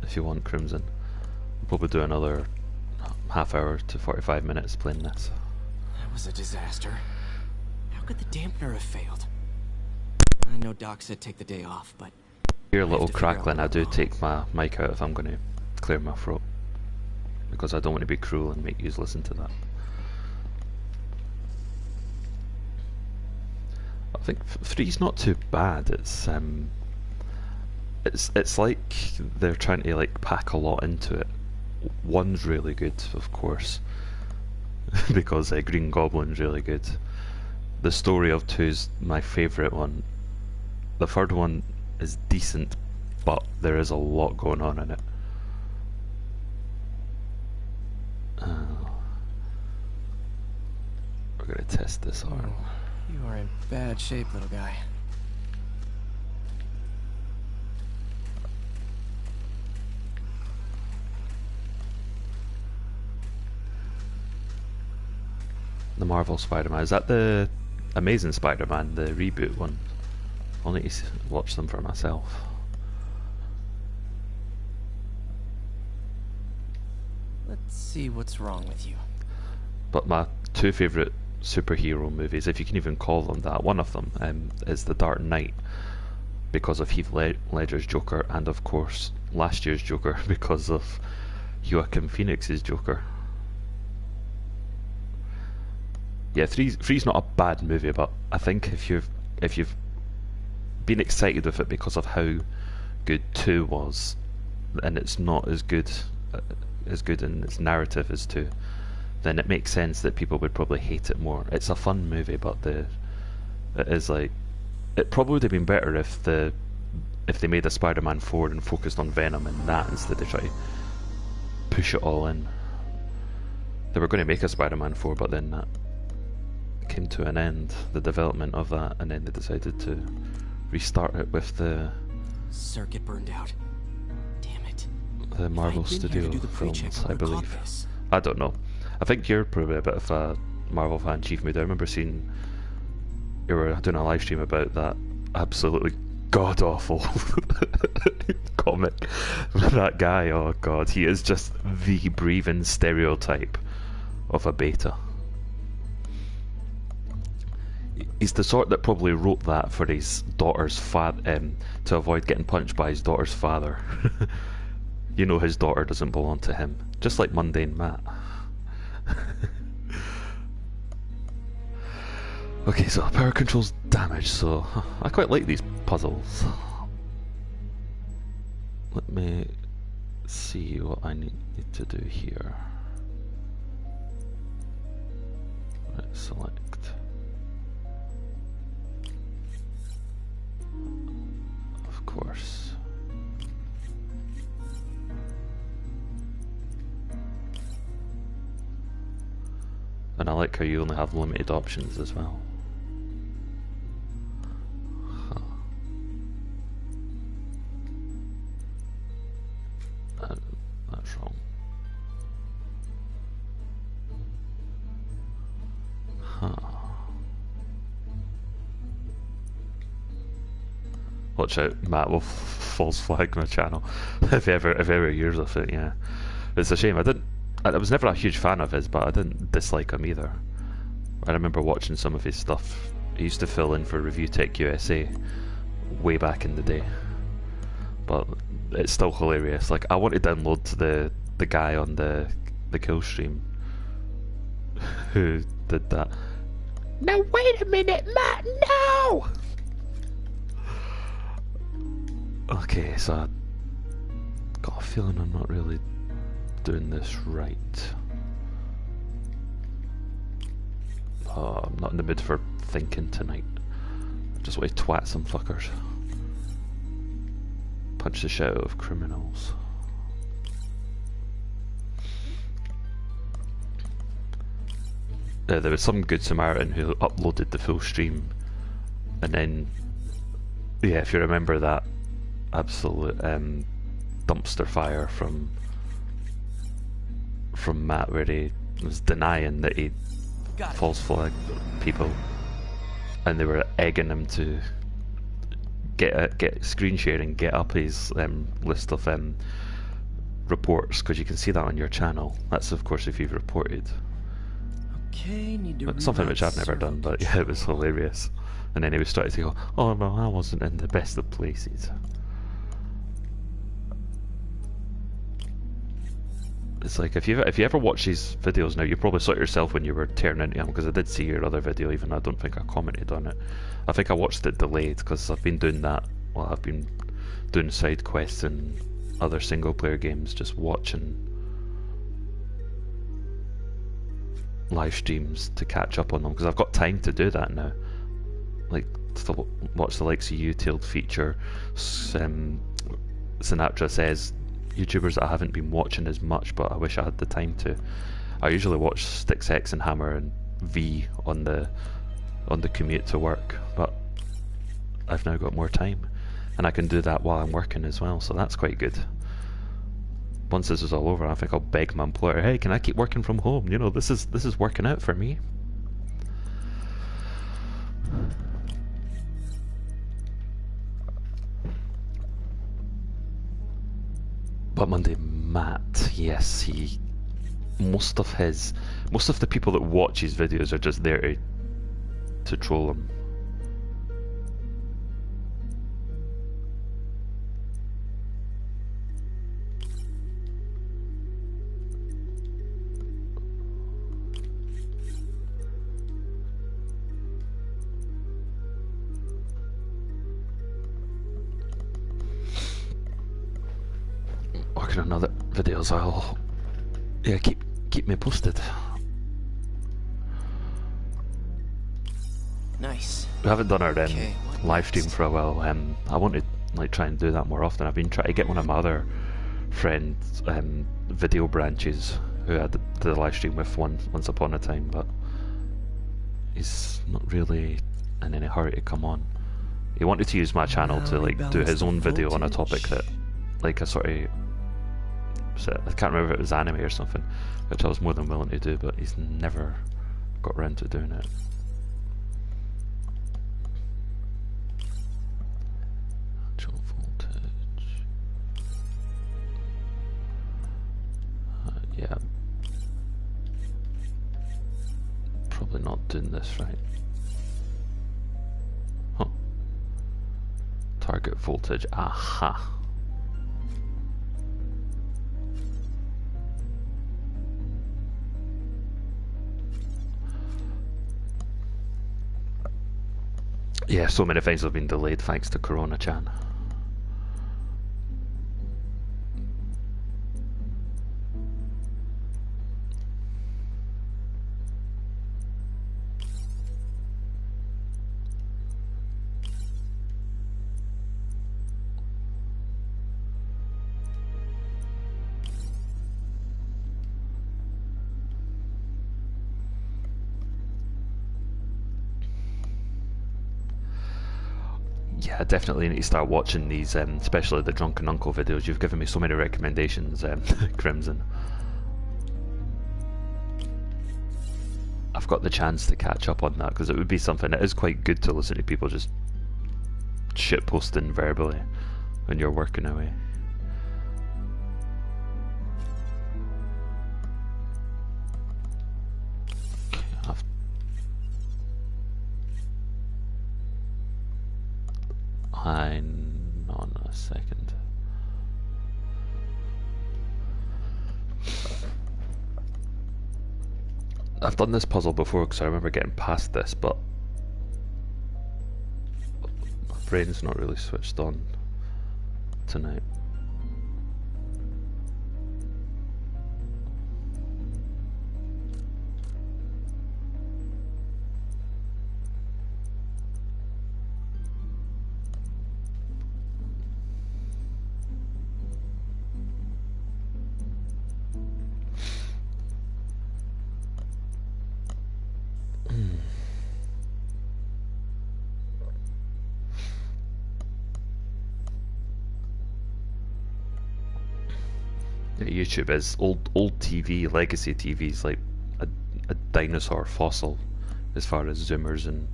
[SPEAKER 7] If you want, Crimson. We'll probably do another half hour to 45 minutes playing this.
[SPEAKER 2] That was a disaster. How could the dampener have failed? I know Doc said take the day off, but...
[SPEAKER 7] Hear a
[SPEAKER 2] I have
[SPEAKER 7] little
[SPEAKER 2] to figure out
[SPEAKER 7] crackling, I
[SPEAKER 2] what
[SPEAKER 7] do
[SPEAKER 2] went
[SPEAKER 7] take my mic out if I'm going to clear my throat. Because I don't want to be cruel and make you listen to that. I think 3's not too bad. It's like they're trying to like pack a lot into it. 1's really good, of course, because Green Goblin's really good. The story of 2's my favourite one. The third one is decent, but there is a lot going on in it. We're gonna test this arm.
[SPEAKER 2] You are in bad shape, little guy.
[SPEAKER 7] The Marvel Spider-Man. Is that the Amazing Spider-Man, the reboot one? I'll need to watch them for myself.
[SPEAKER 2] Let's see what's wrong with you.
[SPEAKER 7] But my two favourite superhero movies, if you can even call them that, one of them is The Dark Knight, because of Heath Ledger's Joker, and of course last year's Joker because of Joaquin Phoenix's Joker. Yeah, three's not a bad movie, but I think if you've been excited with it because of how good 2 was, and it's not as good in its narrative as 2, then it makes sense that people would probably hate it more. It's a fun movie, but it probably would have been better if they made a Spider-Man 4 and focused on Venom and that instead of try to push it all in. They were going to make a Spider-Man 4, but then that came to an end, the development of that, and then they decided to restart it with the
[SPEAKER 2] Circuit burned out. Damn it.
[SPEAKER 7] the Marvel
[SPEAKER 2] If I'd been here
[SPEAKER 7] Studio
[SPEAKER 2] to do the pre-check,
[SPEAKER 7] films, I
[SPEAKER 2] would've caught
[SPEAKER 7] believe.
[SPEAKER 2] this.
[SPEAKER 7] I don't know. I think you're probably a bit of a Marvel fan, Chief Mood. I remember seeing you were doing a live stream about that absolutely god-awful comic. That guy, oh god, he is just the breathing stereotype of a beta. He's the sort that probably wrote that for his daughter's to avoid getting punched by his daughter's father. You know his daughter doesn't belong to him, just like Mundane Matt. Okay, so power control's damaged, so I quite like these puzzles. Let me see what I need to do here. Right, select. Of course. And I like how you only have limited options as well. Huh. That's wrong. Huh. Watch out, Matt will false flag my channel if he ever hears of it. Yeah, it's a shame. I was never a huge fan of his, but I didn't dislike him either. I remember watching some of his stuff. He used to fill in for Review Tech USA way back in the day, but it's still hilarious. Like, I want to download the guy on the kill stream who did that. Now wait a minute, Matt, no! Okay, so I got a feeling I'm not really doing this right. Oh, I'm not in the mood for thinking tonight. I just want to twat some fuckers. Punch the shit out of criminals. There was some good Samaritan who uploaded the full stream, and then, yeah, if you remember that absolute dumpster fire from Matt, where he was denying that he false flagged people, and they were egging him to get screen sharing, get up his list of reports, because you can see that on your channel. That's of course if you've reported.
[SPEAKER 2] Okay, need to
[SPEAKER 7] Something which I've never done, but yeah, it was hilarious. And then he was starting to go, "Oh no, I wasn't in the best of places." It's like, if you ever watch these videos now, you probably saw it yourself when you were tearing into them, because I did see your other video, even though I don't think I commented on it. I think I watched it delayed, because I've been doing that while I've been doing side quests and other single player games, just watching live streams to catch up on them, because I've got time to do that now. Like, to watch the likes of you, Tailed Feature, Sinatra Says, YouTubers that I haven't been watching as much, but I wish I had the time to. I usually watch Sticks X and Hammer and V on the commute to work, but I've now got more time, and I can do that while I'm working as well, so that's quite good. Once this is all over, I think I'll beg my employer, "Hey, can I keep working from home? You know, this is working out for me." But Monday Matt, yes, most of the people that watch his videos are just there to troll him. Working on other videos, I'll keep me posted.
[SPEAKER 2] Nice.
[SPEAKER 7] We haven't done our
[SPEAKER 2] Okay,
[SPEAKER 7] live stream for a while. I want to like try and do that more often. I've been trying to get one of my other friends, video branches, who I did the live stream with once upon a time, but he's not really in any hurry to come on. He wanted to use my channel to like do his own video on a topic that, like, a sort of, I can't remember if it was anime or something, which I was more than willing to do, but he's never got around to doing it. Actual voltage. Yeah. Probably not doing this right. Huh. Target voltage. Aha. Yeah, so many things have been delayed thanks to Corona-chan. Yeah, I definitely need to start watching these, especially the Drunken Uncle videos. You've given me so many recommendations, Crimson. I've got the chance to catch up on that, because it would be something that is quite good to listen to people just shitposting verbally when you're working away. Hang on a second. I've done this puzzle before because I remember getting past this, but my brain's not really switched on tonight. YouTube is old TV, legacy TV's like a dinosaur fossil as far as Zoomers and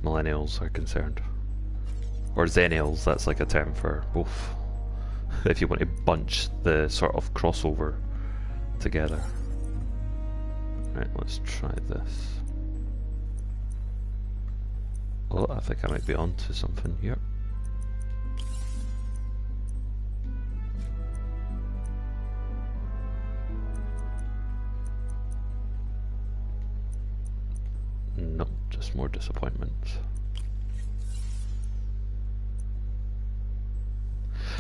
[SPEAKER 7] Millennials are concerned. Or Zennials, that's like a term for both. If you want to bunch the sort of crossover together. Right, let's try this. Oh, I think I might be onto something here. No, just more disappointments.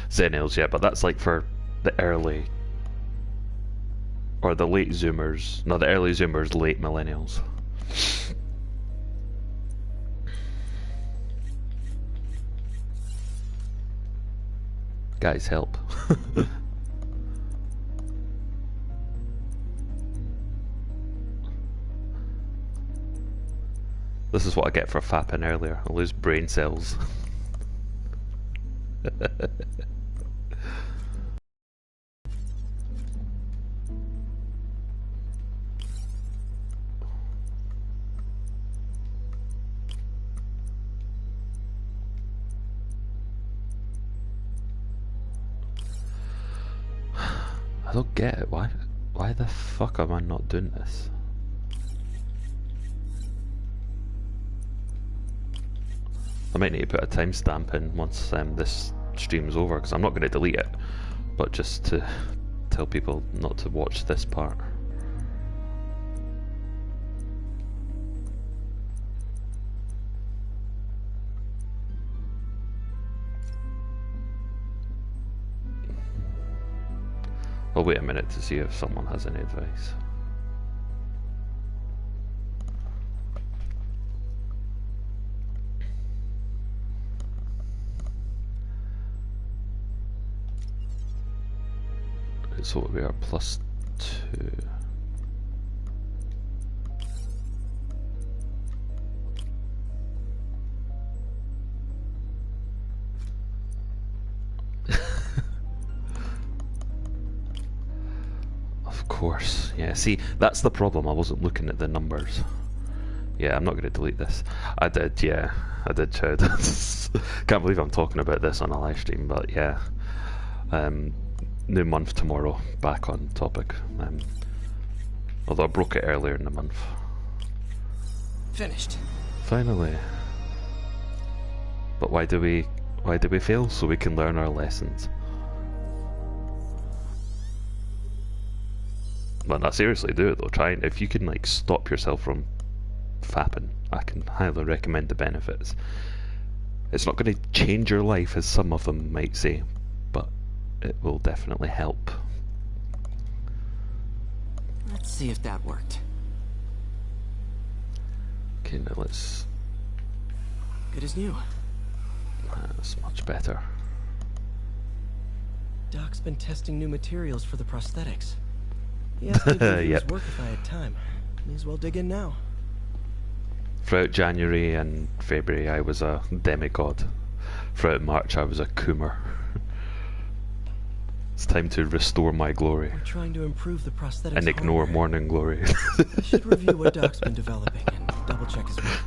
[SPEAKER 7] Zennials, yeah, but that's like for the early or the late Zoomers. No, the early Zoomers, late Millennials. Guys, help. This is what I get for fapping earlier. I lose brain cells. I don't get it. Why the fuck am I not doing this? I might need to put a timestamp in once this stream's over, because I'm not going to delete it, but just to tell people not to watch this part. I'll wait a minute to see if someone has any advice. So we are +2. Of course, yeah, see, that's the problem, I wasn't looking at the numbers. Yeah, I'm not going to delete this. I did, yeah, I did, Chad. Can't believe I'm talking about this on a live stream, but yeah. New month tomorrow, back on topic. Although I broke it earlier in the month.
[SPEAKER 2] Finished.
[SPEAKER 7] Finally. But why do we fail? So we can learn our lessons. But no, seriously, do it though. Try and, if you can like stop yourself from fapping, I can highly recommend the benefits. It's not going to change your life, as some of them might say, but it will definitely help.
[SPEAKER 2] Let's see if that worked.
[SPEAKER 7] Okay, now let's...
[SPEAKER 2] Good as new.
[SPEAKER 7] That's much better.
[SPEAKER 2] Doc's been testing new materials for the prosthetics. He asked me to do his work if I had time. May as well dig in now.
[SPEAKER 7] Throughout January and February I was a demigod. Throughout March I was a coomer. It's time to restore my glory.
[SPEAKER 2] We're trying to improve the prosthetics
[SPEAKER 7] And ignore
[SPEAKER 2] hardware.
[SPEAKER 7] morning glory.
[SPEAKER 2] I should review what Doc's been developing and double check his work.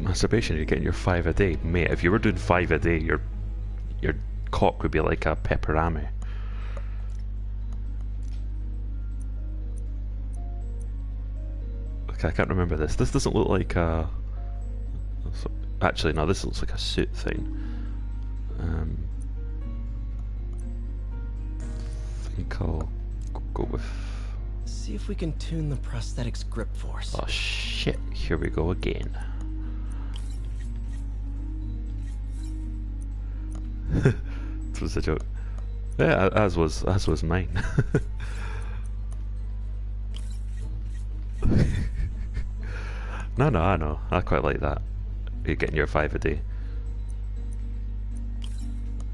[SPEAKER 7] Masturbation, you're getting your 5 a day. Mate, if you were doing 5 a day, your cock would be like a pepperami. Okay, I can't remember this. This doesn't look like a... Actually, no, this looks like a suit thing. I think I'll go with...
[SPEAKER 2] See if we can tune the prosthetics grip force.
[SPEAKER 7] Oh shit, here we go again. This was a joke. Yeah, as was mine. No, I know. I quite like that. You're getting your 5 a day.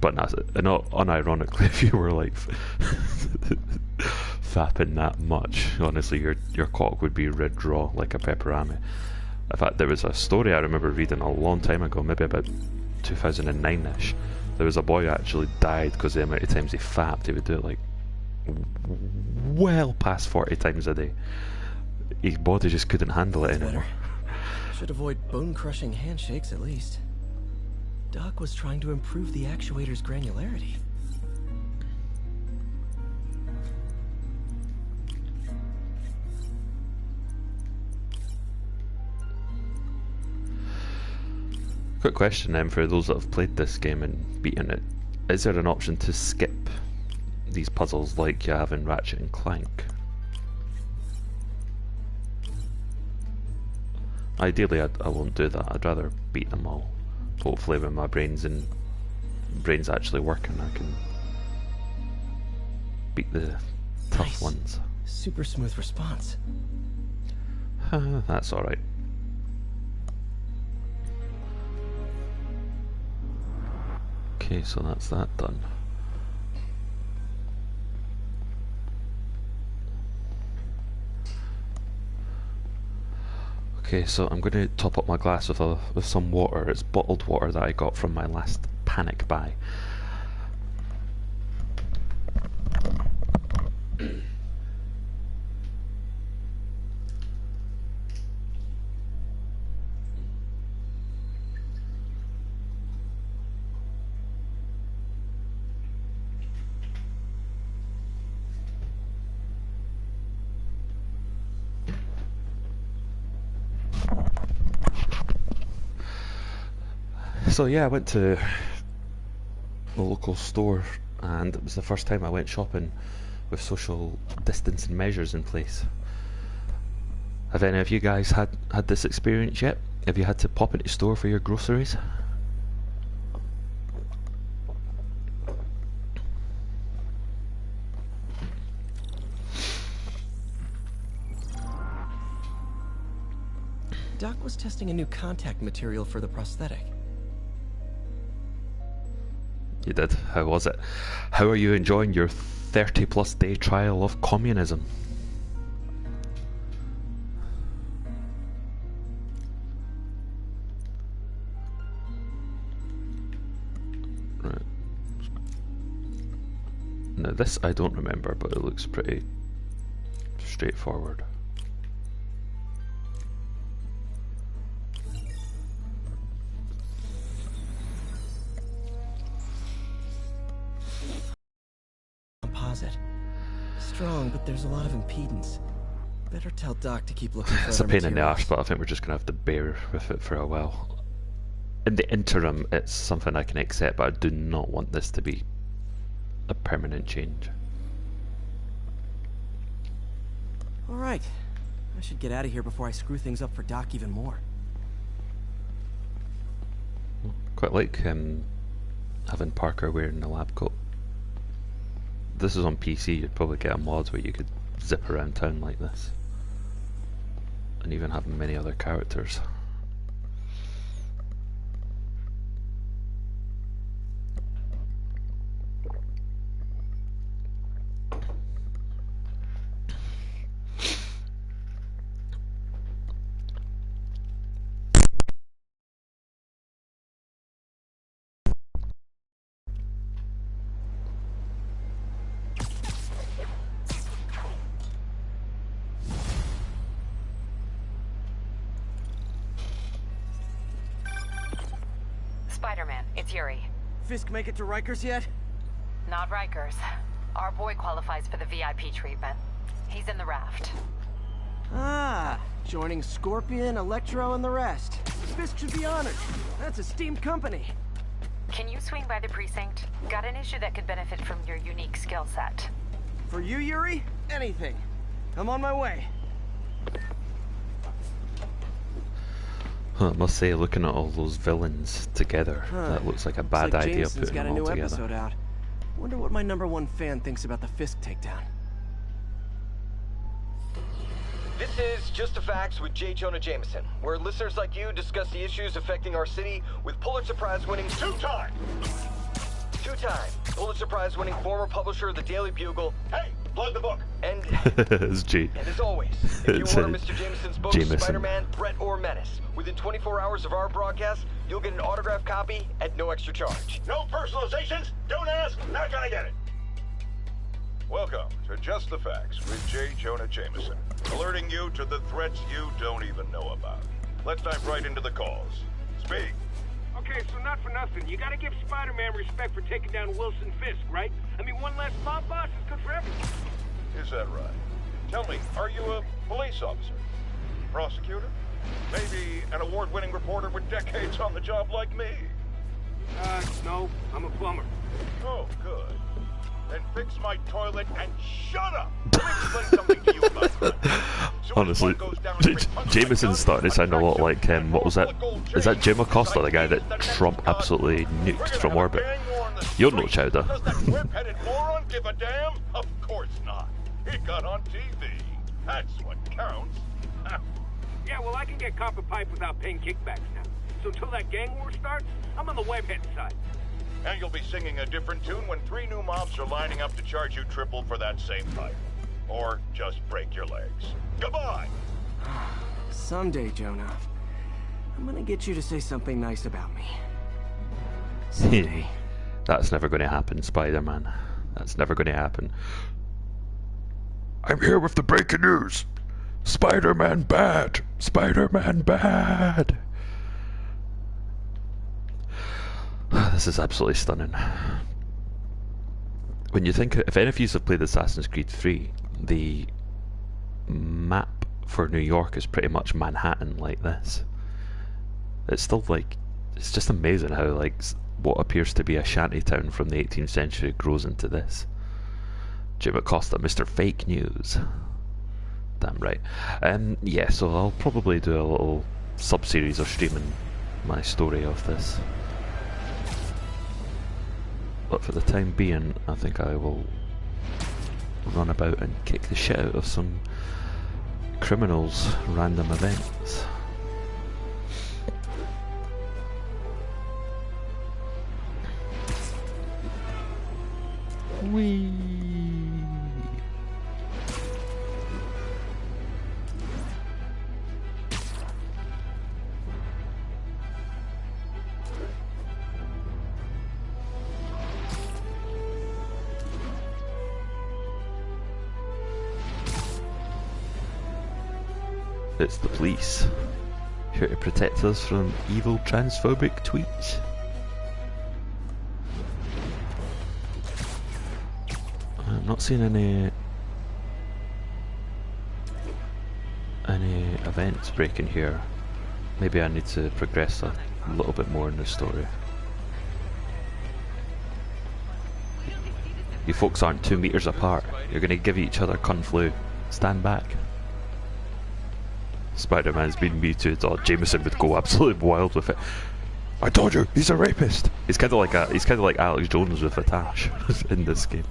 [SPEAKER 7] But not unironically, if you were like fapping that much, honestly, your cock would be red raw like a pepperami. In fact, there was a story I remember reading a long time ago, maybe about 2009-ish. There was a boy who actually died because the amount of times he fapped. He would do it like well past 40 times a day. His body just couldn't handle it anymore.
[SPEAKER 2] Should avoid bone-crushing handshakes at least. Doc was trying to improve the actuator's granularity.
[SPEAKER 7] Quick question then for those that have played this game and beaten it. Is there an option to skip these puzzles like you have in Ratchet and Clank? Ideally I won't do that. I'd rather beat them all. Hopefully when my brain's actually working I can beat the tough ones.
[SPEAKER 2] Super smooth response.
[SPEAKER 7] That's alright. Okay, so that's that done. Okay, so I'm going to top up my glass with some water. It's bottled water that I got from my last panic buy. So yeah, I went to the local store and it was the first time I went shopping with social distancing measures in place. Have any of you guys had this experience yet? Have you had to pop into the store for your groceries?
[SPEAKER 2] Doc was testing a new contact material for the prosthetic.
[SPEAKER 7] You did? How was it? How are you enjoying your 30+ day trial of communism? Right. Now this I don't remember, but it looks pretty straightforward.
[SPEAKER 2] Strong, but there's a lot of impedance. Better tell Doc to keep looking for
[SPEAKER 7] It's a
[SPEAKER 2] other
[SPEAKER 7] pain in the
[SPEAKER 2] materials.
[SPEAKER 7] arse, but I think we're just going to have to bear with it for a while. In the interim, it's something I can accept, but I do not want this to be a permanent change.
[SPEAKER 2] Alright, I should get out of here before I screw things up for Doc even more.
[SPEAKER 7] Quite like having Parker wearing the lab coat. This is on PC, you'd probably get a mod where you could zip around town like this. And even have many other characters.
[SPEAKER 3] Spider-Man, it's Yuri.
[SPEAKER 2] Fisk make it to Rikers yet?
[SPEAKER 3] Not Rikers. Our boy qualifies for the VIP treatment. He's in the raft.
[SPEAKER 2] Ah, joining Scorpion, Electro, and the rest. Fisk should be honored. That's esteemed company.
[SPEAKER 3] Can you swing by the precinct? Got an issue that could benefit from your unique skill set.
[SPEAKER 2] For you, Yuri? Anything. I'm on my way.
[SPEAKER 7] I must say, looking at all those villains together, that looks like a bad
[SPEAKER 2] Looks like
[SPEAKER 7] idea
[SPEAKER 2] Jameson's
[SPEAKER 7] putting
[SPEAKER 2] got a
[SPEAKER 7] them all
[SPEAKER 2] new
[SPEAKER 7] together.
[SPEAKER 2] episode out. Wonder what my #1 fan thinks about the Fisk takedown.
[SPEAKER 11] This is Just the Facts with J. Jonah Jameson, where listeners like you discuss the issues affecting our city with Pulitzer Prize-winning two-time Pulitzer Prize-winning former publisher of the Daily Bugle. Hey, plug the book. And
[SPEAKER 7] It's G.
[SPEAKER 11] And as always, if you
[SPEAKER 7] It's
[SPEAKER 11] order Mr. Jameson's book,
[SPEAKER 7] Jameson.
[SPEAKER 11] Spider-Man, Threat or Menace, within 24 hours of our broadcast, you'll get an autographed copy at no extra charge.
[SPEAKER 1] No personalizations, don't ask, not gonna get it. Welcome to Just the Facts with J. Jonah Jameson, alerting you to the threats you don't even know about. Let's dive right into the calls. Speak.
[SPEAKER 8] Okay, so not for nothing. You gotta give Spider-Man respect for taking down Wilson Fisk, right? I mean, one less mob boss is good for everyone.
[SPEAKER 1] Is that right? Tell me, are you a police officer? Prosecutor? Maybe an award-winning reporter with decades on the job like me?
[SPEAKER 8] No, I'm a plumber.
[SPEAKER 1] Oh, good. Then fix my toilet and shut up! Let me explain something to you about crime.
[SPEAKER 7] Honestly, Jameson's starting to sound a lot like, what was that? Is that Jim Acosta, the guy that Trump absolutely nuked from orbit? You're no Chowder.
[SPEAKER 1] Does that whip-headed moron give a damn? Of course not. He got on TV. That's what counts.
[SPEAKER 8] Yeah, well, I can get copper pipe without paying kickbacks now. So until that gang war starts, I'm on the webhead side.
[SPEAKER 1] And you'll be singing a different tune when 3 new mobs are lining up to charge you triple for that same pipe. Or just break your legs. Goodbye!
[SPEAKER 2] Someday, Jonah, I'm gonna get you to say something nice about me. Someday.
[SPEAKER 7] That's never going to happen, Spider-Man. That's never going to happen. I'm here with the breaking news. Spider-Man bad. Spider-Man bad. This is absolutely stunning. When you think, if any of you have played Assassin's Creed 3, the map for New York is pretty much Manhattan like this. It's still like, it's just amazing how like what appears to be a shanty town from the 18th century grows into this. Jim Acosta, Mr. Fake News. Damn right. Yeah, so I'll probably do a little sub-series of streaming my story of this. But for the time being, I think I will run about and kick the shit out of some criminals' random events. Whee! It's the police, here to protect us from evil transphobic tweets. I'm not seeing any events breaking here. Maybe I need to progress a little bit more in the story. You folks aren't 2 meters apart. You're gonna give each other kung flu. Stand back. Spider-Man's been muted. Oh, Jameson would go absolutely wild with it. I told you, he's a rapist. He's kind of like Alex Jones with a tash in this game.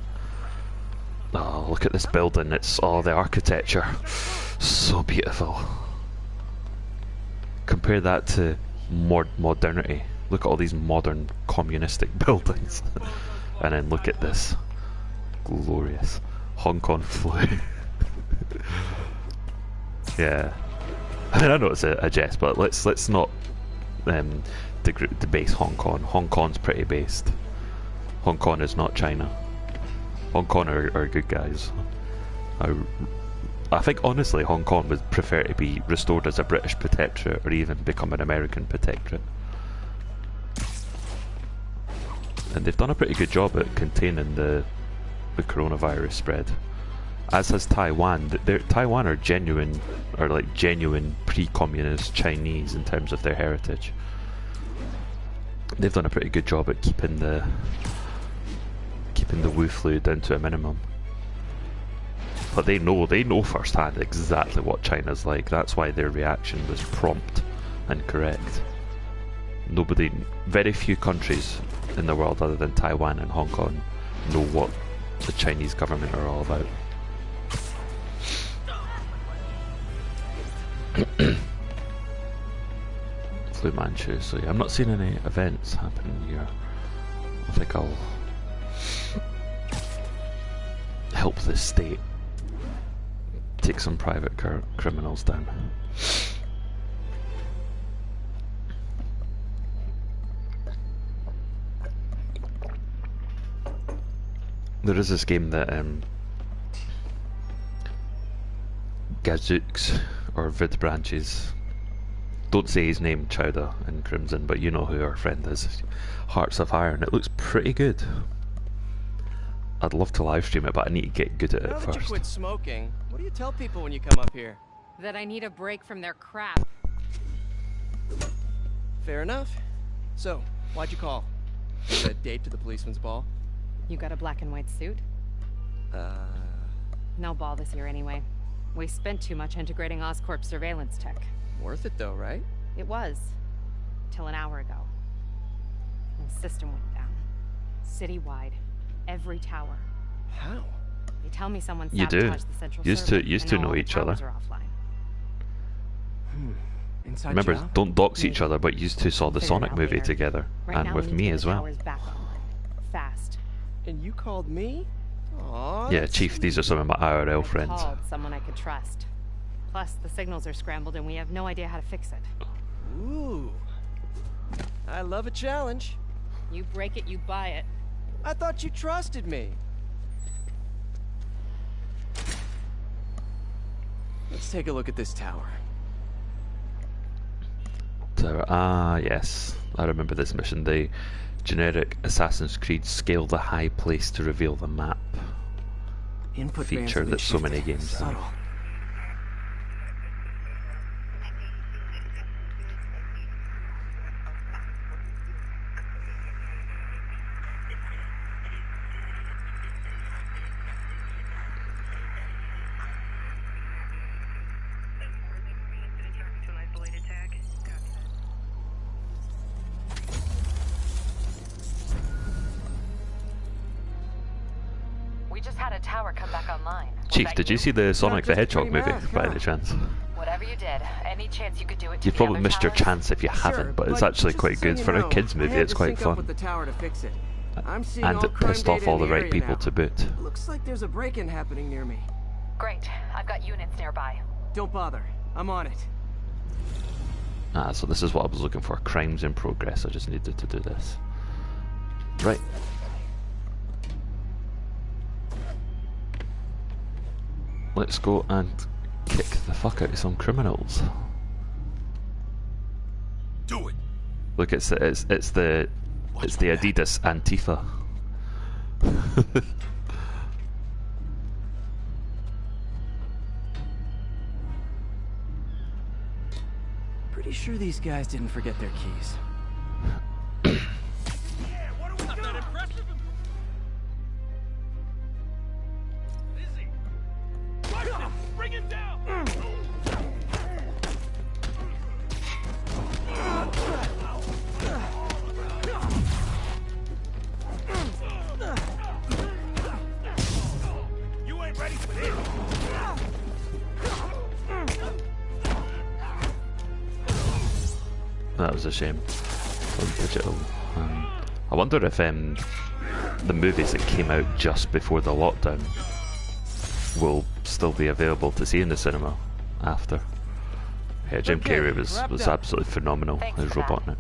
[SPEAKER 7] Oh, look at this building. It's the architecture, so beautiful. Compare that to modernity. Look at all these modern communistic buildings, and then look at this glorious Hong Kong flu. Yeah. I mean, I know it's a jest, but let's not debase Hong Kong. Hong Kong's pretty based. Hong Kong is not China. Hong Kong are good guys. I think honestly Hong Kong would prefer to be restored as a British protectorate or even become an American protectorate. and they've done a pretty good job at containing the coronavirus spread. As has Taiwan. Taiwan are genuine pre-communist Chinese in terms of their heritage. They've done a pretty good job at keeping the Wu flu down to a minimum. But they know firsthand exactly what China's like. That's why their reaction was prompt and correct. Very few countries in the world other than Taiwan and Hong Kong know what the Chinese government are all about. Fu Manchu, so yeah, I'm not seeing any events happening here. I think I'll help the state take some private criminals down. There is this game that Gazooks or Vid Branches, don't say his name, Chowder in Crimson, but you know who our friend is, Hearts of Iron. It looks pretty good. I'd love to live stream it, but I need to get good at it first.
[SPEAKER 2] Now that you quit smoking, what do you tell people when you come up here?
[SPEAKER 3] That I need a break from their crap.
[SPEAKER 2] Fair enough. So, why'd you call? A date to the policeman's ball?
[SPEAKER 3] You got a black and white suit? No ball this year anyway. We spent too much integrating Oscorp's surveillance tech.
[SPEAKER 2] Worth it though, right?
[SPEAKER 3] It was. Till an hour ago. The system went down. Citywide. Every tower.
[SPEAKER 2] How?
[SPEAKER 3] They tell me someone
[SPEAKER 7] You do.
[SPEAKER 3] sabotaged the central server,
[SPEAKER 7] Used to
[SPEAKER 3] and all
[SPEAKER 7] know
[SPEAKER 3] the
[SPEAKER 7] each other.
[SPEAKER 3] towers are offline.
[SPEAKER 2] Inside
[SPEAKER 7] Remember,
[SPEAKER 2] job?
[SPEAKER 7] don't dox each other, but used to saw the
[SPEAKER 3] Figure it
[SPEAKER 7] Sonic
[SPEAKER 3] out
[SPEAKER 7] movie
[SPEAKER 3] later.
[SPEAKER 7] together,
[SPEAKER 3] Right
[SPEAKER 7] and
[SPEAKER 3] now
[SPEAKER 7] with
[SPEAKER 3] we need
[SPEAKER 7] me
[SPEAKER 3] to get
[SPEAKER 7] as
[SPEAKER 3] the
[SPEAKER 7] well.
[SPEAKER 3] towers back online. Fast.
[SPEAKER 2] And you called me? Aw,
[SPEAKER 7] Yeah,
[SPEAKER 2] that's
[SPEAKER 7] Chief,
[SPEAKER 2] sweet.
[SPEAKER 7] these are some of my IRL
[SPEAKER 3] I
[SPEAKER 7] friends.
[SPEAKER 3] called someone I could trust. Plus, the signals are scrambled and we have no idea how to fix it.
[SPEAKER 2] Ooh. I love a challenge.
[SPEAKER 3] You break it, you buy it.
[SPEAKER 2] I thought you trusted me. Let's take a look at this tower.
[SPEAKER 7] Tower. Ah, yes. I remember this mission. The generic Assassin's Creed scale the high place to reveal the map
[SPEAKER 2] Input bands
[SPEAKER 7] feature
[SPEAKER 2] have been
[SPEAKER 7] that so many
[SPEAKER 2] shifted.
[SPEAKER 7] games have.
[SPEAKER 2] Subtle.
[SPEAKER 3] We just had a tower come back online. Was
[SPEAKER 7] Chief,
[SPEAKER 3] that
[SPEAKER 7] did you see the Sonic the
[SPEAKER 2] just
[SPEAKER 7] Hedgehog
[SPEAKER 2] pretty
[SPEAKER 7] movie,
[SPEAKER 2] math,
[SPEAKER 7] by
[SPEAKER 2] yeah.
[SPEAKER 7] any chance?
[SPEAKER 3] Whatever you did, any chance you could do it to
[SPEAKER 7] You've
[SPEAKER 3] the
[SPEAKER 7] probably
[SPEAKER 3] other
[SPEAKER 7] missed your
[SPEAKER 3] towers?
[SPEAKER 7] chance if you haven't, but it's actually
[SPEAKER 2] just
[SPEAKER 7] quite
[SPEAKER 2] so
[SPEAKER 7] good.
[SPEAKER 2] you
[SPEAKER 7] For a
[SPEAKER 2] know,
[SPEAKER 7] kids
[SPEAKER 2] I
[SPEAKER 7] movie,
[SPEAKER 2] had
[SPEAKER 7] it's
[SPEAKER 2] to
[SPEAKER 7] quite
[SPEAKER 2] sync up with
[SPEAKER 7] fun.
[SPEAKER 2] the tower to fix it. I'm seeing
[SPEAKER 7] And
[SPEAKER 2] all
[SPEAKER 7] it
[SPEAKER 2] crime
[SPEAKER 7] pissed off
[SPEAKER 2] data
[SPEAKER 7] all
[SPEAKER 2] in
[SPEAKER 7] the right
[SPEAKER 2] area
[SPEAKER 7] people
[SPEAKER 2] now.
[SPEAKER 7] to boot.
[SPEAKER 2] Looks like there's a break-in happening near me.
[SPEAKER 3] Great, I've got units nearby.
[SPEAKER 2] Don't bother. I'm on it.
[SPEAKER 7] Ah, so this is what I was looking for. Crimes in progress. I just needed to do this. Right. Let's go and kick the fuck out of some criminals.
[SPEAKER 9] Do it.
[SPEAKER 7] Look, it's the Adidas Antifa.
[SPEAKER 2] Pretty sure these guys didn't forget their keys.
[SPEAKER 5] Yeah, what are we doing? Not that impressive. Izzy! Watch him! Bring him down! You ain't ready for this!
[SPEAKER 7] That was a shame. It was digital. I wonder if the movies that came out just before the lockdown will still be available to see in the cinema after. Yeah, Jim
[SPEAKER 2] Okay,
[SPEAKER 7] Carrey was
[SPEAKER 2] wrapped up.
[SPEAKER 7] absolutely phenomenal
[SPEAKER 3] Thanks
[SPEAKER 7] as
[SPEAKER 3] for that.
[SPEAKER 7] Robotnik.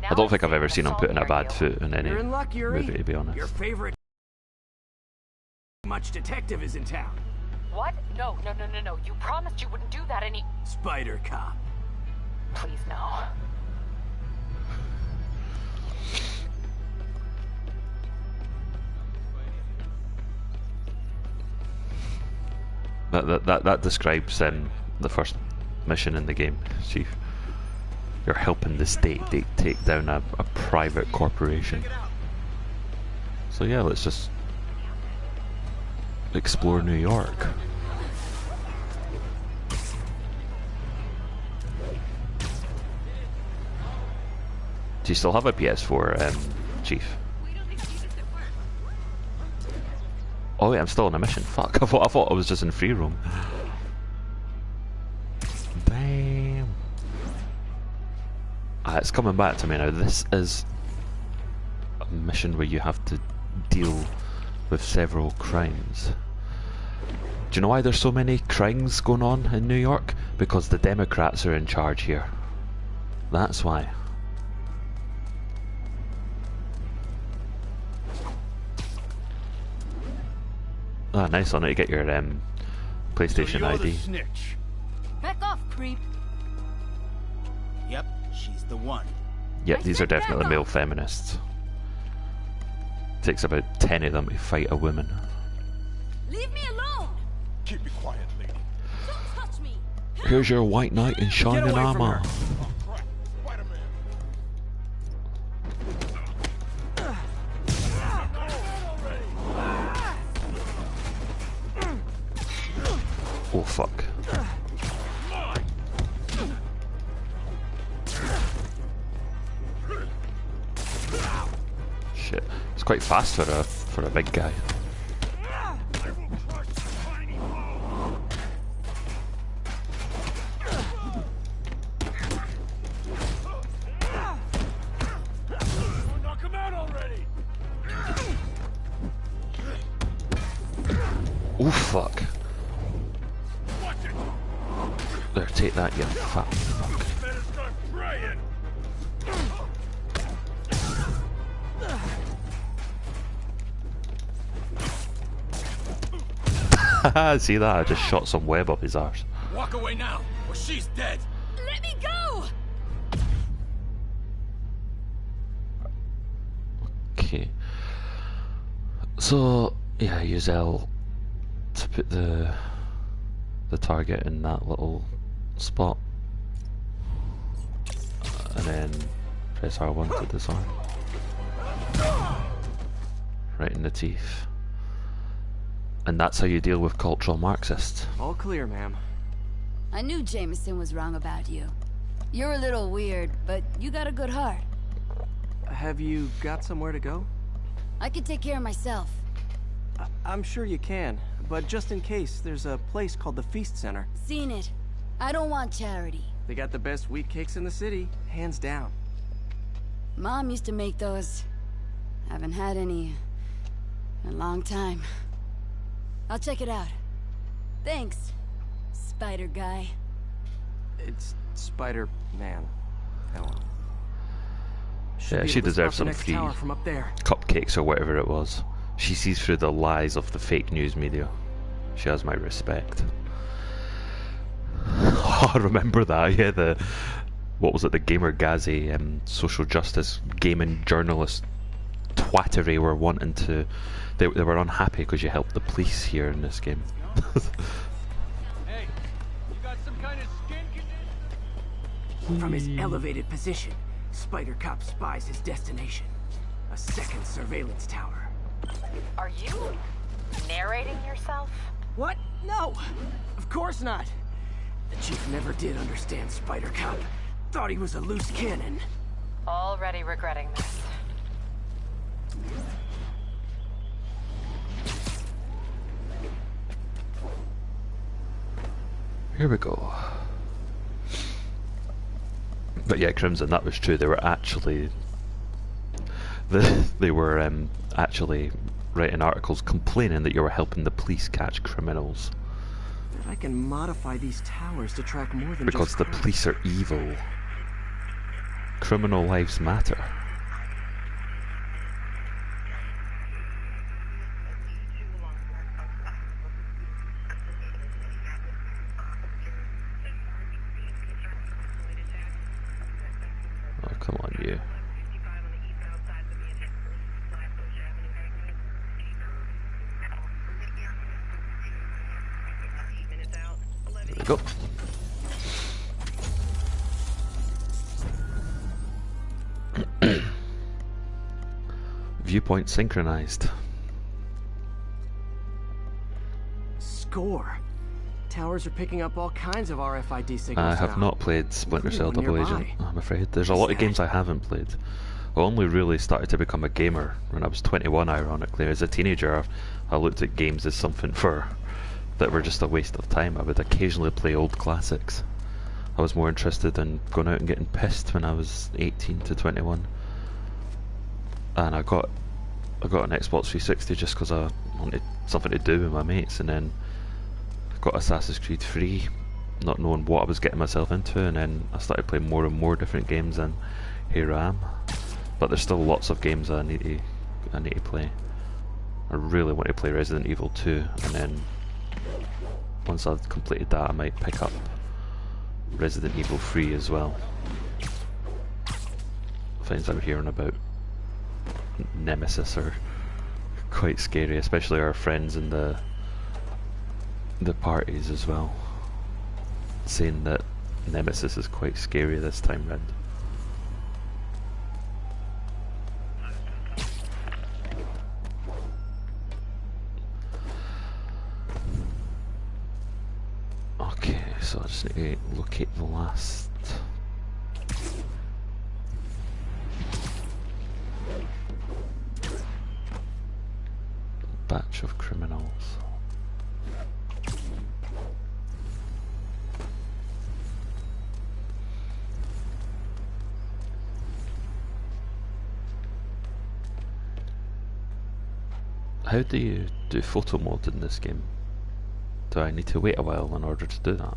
[SPEAKER 3] Now
[SPEAKER 7] I don't
[SPEAKER 3] let's
[SPEAKER 7] think I've
[SPEAKER 3] see
[SPEAKER 7] ever
[SPEAKER 3] if
[SPEAKER 7] seen him
[SPEAKER 3] the
[SPEAKER 7] putting a
[SPEAKER 3] salt
[SPEAKER 7] bad
[SPEAKER 3] carry you.
[SPEAKER 7] foot in any
[SPEAKER 2] You're in luck, Yuri.
[SPEAKER 7] movie, to be honest.
[SPEAKER 2] Your favorite much detective is in town.
[SPEAKER 3] What? No. You promised you wouldn't do that any...
[SPEAKER 2] Spider Cop.
[SPEAKER 3] Please, no.
[SPEAKER 7] That describes the first mission in the game, Chief. You're helping the state take down a private corporation. So yeah, let's just explore New York. Do you still have a PS4, Chief? Oh wait, I'm still on a mission. Fuck, I thought I was just in free roam. Damn. It's coming back to me now. This is a mission where you have to deal with several crimes. Do you know why there's so many crimes going on in New York? Because the Democrats are in charge here. That's why. Ah, nice one to get your PlayStation
[SPEAKER 5] So you're
[SPEAKER 7] ID.
[SPEAKER 5] The snitch.
[SPEAKER 6] Back off, creep.
[SPEAKER 5] Yep, she's the one.
[SPEAKER 7] Yep,
[SPEAKER 6] I
[SPEAKER 7] these are
[SPEAKER 6] said back
[SPEAKER 7] definitely
[SPEAKER 6] off.
[SPEAKER 7] male feminists. Takes about 10 of them to fight a woman.
[SPEAKER 6] Leave me alone.
[SPEAKER 9] Keep it quiet, lady.
[SPEAKER 6] Don't touch me.
[SPEAKER 7] Here's your white knight in shining
[SPEAKER 2] away from
[SPEAKER 7] armor.
[SPEAKER 2] her.
[SPEAKER 9] Oh, crap. Spider-Man.
[SPEAKER 7] Oh fuck. Shit. It's quite fast for a big guy.
[SPEAKER 5] Knock him out already.
[SPEAKER 7] Oh fuck.
[SPEAKER 5] Watch it.
[SPEAKER 7] There, take that, you fat fuck.
[SPEAKER 5] Better start praying.
[SPEAKER 7] See that? I just shot some web up his arse.
[SPEAKER 5] Walk away now, or she's dead.
[SPEAKER 6] Let me go.
[SPEAKER 7] Okay. So yeah, use L to put the target in that little spot, and then press R1 to disarm. Right in the teeth. And that's how you deal with cultural Marxists.
[SPEAKER 2] All clear, ma'am.
[SPEAKER 6] I knew Jameson was wrong about you. You're a little weird, but you got a good heart.
[SPEAKER 2] Have you got somewhere to go?
[SPEAKER 6] I can take care of myself.
[SPEAKER 2] I'm sure you can, but just in case, there's a place called the Feast Center.
[SPEAKER 6] Seen it. I don't want charity.
[SPEAKER 2] They got the best wheat cakes in the city, hands down.
[SPEAKER 6] Mom used to make those. Haven't had any in a long time. I'll check it out. Thanks, Spider Guy.
[SPEAKER 2] It's Spider-Man. Helen.
[SPEAKER 7] Yeah, she deserves some
[SPEAKER 2] next
[SPEAKER 7] free
[SPEAKER 2] tower from up there.
[SPEAKER 7] cupcakes or whatever it was. She sees through the lies of the fake news media. She has my respect. Oh, I remember that, yeah, what was it, the Gamer Gazi social justice gaming journalist twattery were wanting to... They were unhappy because you helped the police here in this game.
[SPEAKER 5] Hey, you got some kind of skin condition?
[SPEAKER 2] From his elevated position, Spider Cop spies his destination. A second surveillance tower.
[SPEAKER 3] Are you narrating yourself?
[SPEAKER 2] What? No! Of course not! The chief never did understand Spider Cop. Thought he was a loose cannon.
[SPEAKER 3] Already regretting this.
[SPEAKER 7] Here we go. But yeah, Crimson, that was true. They were actually... They were actually writing articles complaining that you were helping the police catch criminals.
[SPEAKER 2] That I can modify these towers to track more than
[SPEAKER 7] Because
[SPEAKER 2] just
[SPEAKER 7] the
[SPEAKER 2] crime.
[SPEAKER 7] police are evil. Criminal lives matter. Oh, come on, you. we go. Viewpoint synchronized.
[SPEAKER 2] Score. Towers are picking up all kinds of RFID signals.
[SPEAKER 7] I have not played Splinter Cell Double Agent, I'm afraid. There's a lot of games I haven't played. I only really started to become a gamer when I was 21, ironically. As a teenager, I looked at games as something that were just a waste of time. I would occasionally play old classics. I was more interested in going out and getting pissed when I was 18 to 21. And I got an Xbox 360 just because I wanted something to do with my mates, and then got Assassin's Creed 3, not knowing what I was getting myself into, and then I started playing more and more different games, and here I am. But there's still lots of games I need to play. I really want to play Resident Evil 2, and then once I've completed that I might pick up Resident Evil 3 as well. Things I'm hearing about Nemesis are quite scary, especially our friends in the parties as well, saying that Nemesis is quite scary this time round. Okay, so I just need to locate the last batch of criminals. How do you do photo mode in this game? Do I need to wait a while in order to do that?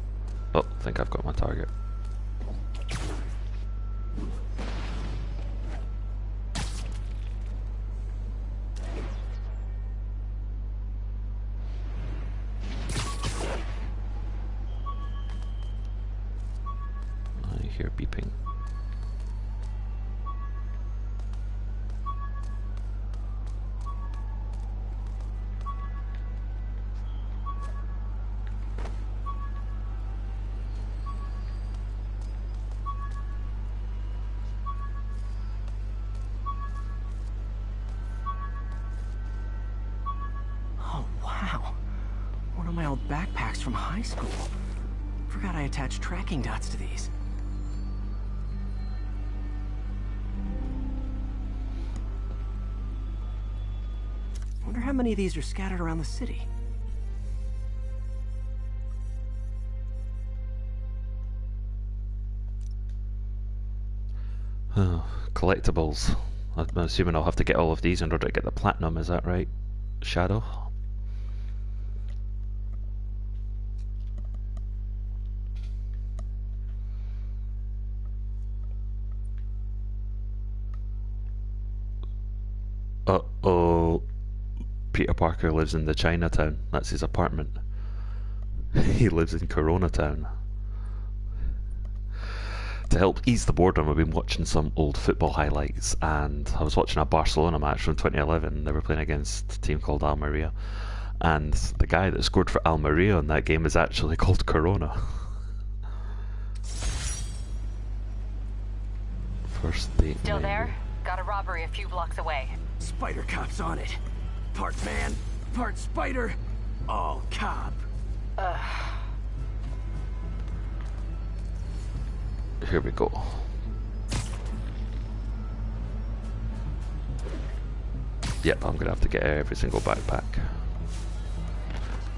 [SPEAKER 7] Oh, I think I've got my target. I hear beeping.
[SPEAKER 2] Backpacks from high school. Forgot I attached tracking dots to these. Wonder how many of these are scattered around the city.
[SPEAKER 7] Oh, collectibles. I'm assuming I'll have to get all of these in order to get the platinum, is that right, Shadow? Uh-oh. Peter Parker lives in the Chinatown. That's his apartment. He lives in Corona Town. To help ease the boredom, I've been watching some old football highlights, and I was watching a Barcelona match from 2011. They were playing against a team called Almeria, and the guy that scored for Almeria in that game is actually called Corona. First date.
[SPEAKER 3] Still there? Got a robbery a few blocks away.
[SPEAKER 2] Spider Cop's on it. Part man, part spider, all cop.
[SPEAKER 7] Here we go. Yep, I'm gonna have to get every single backpack.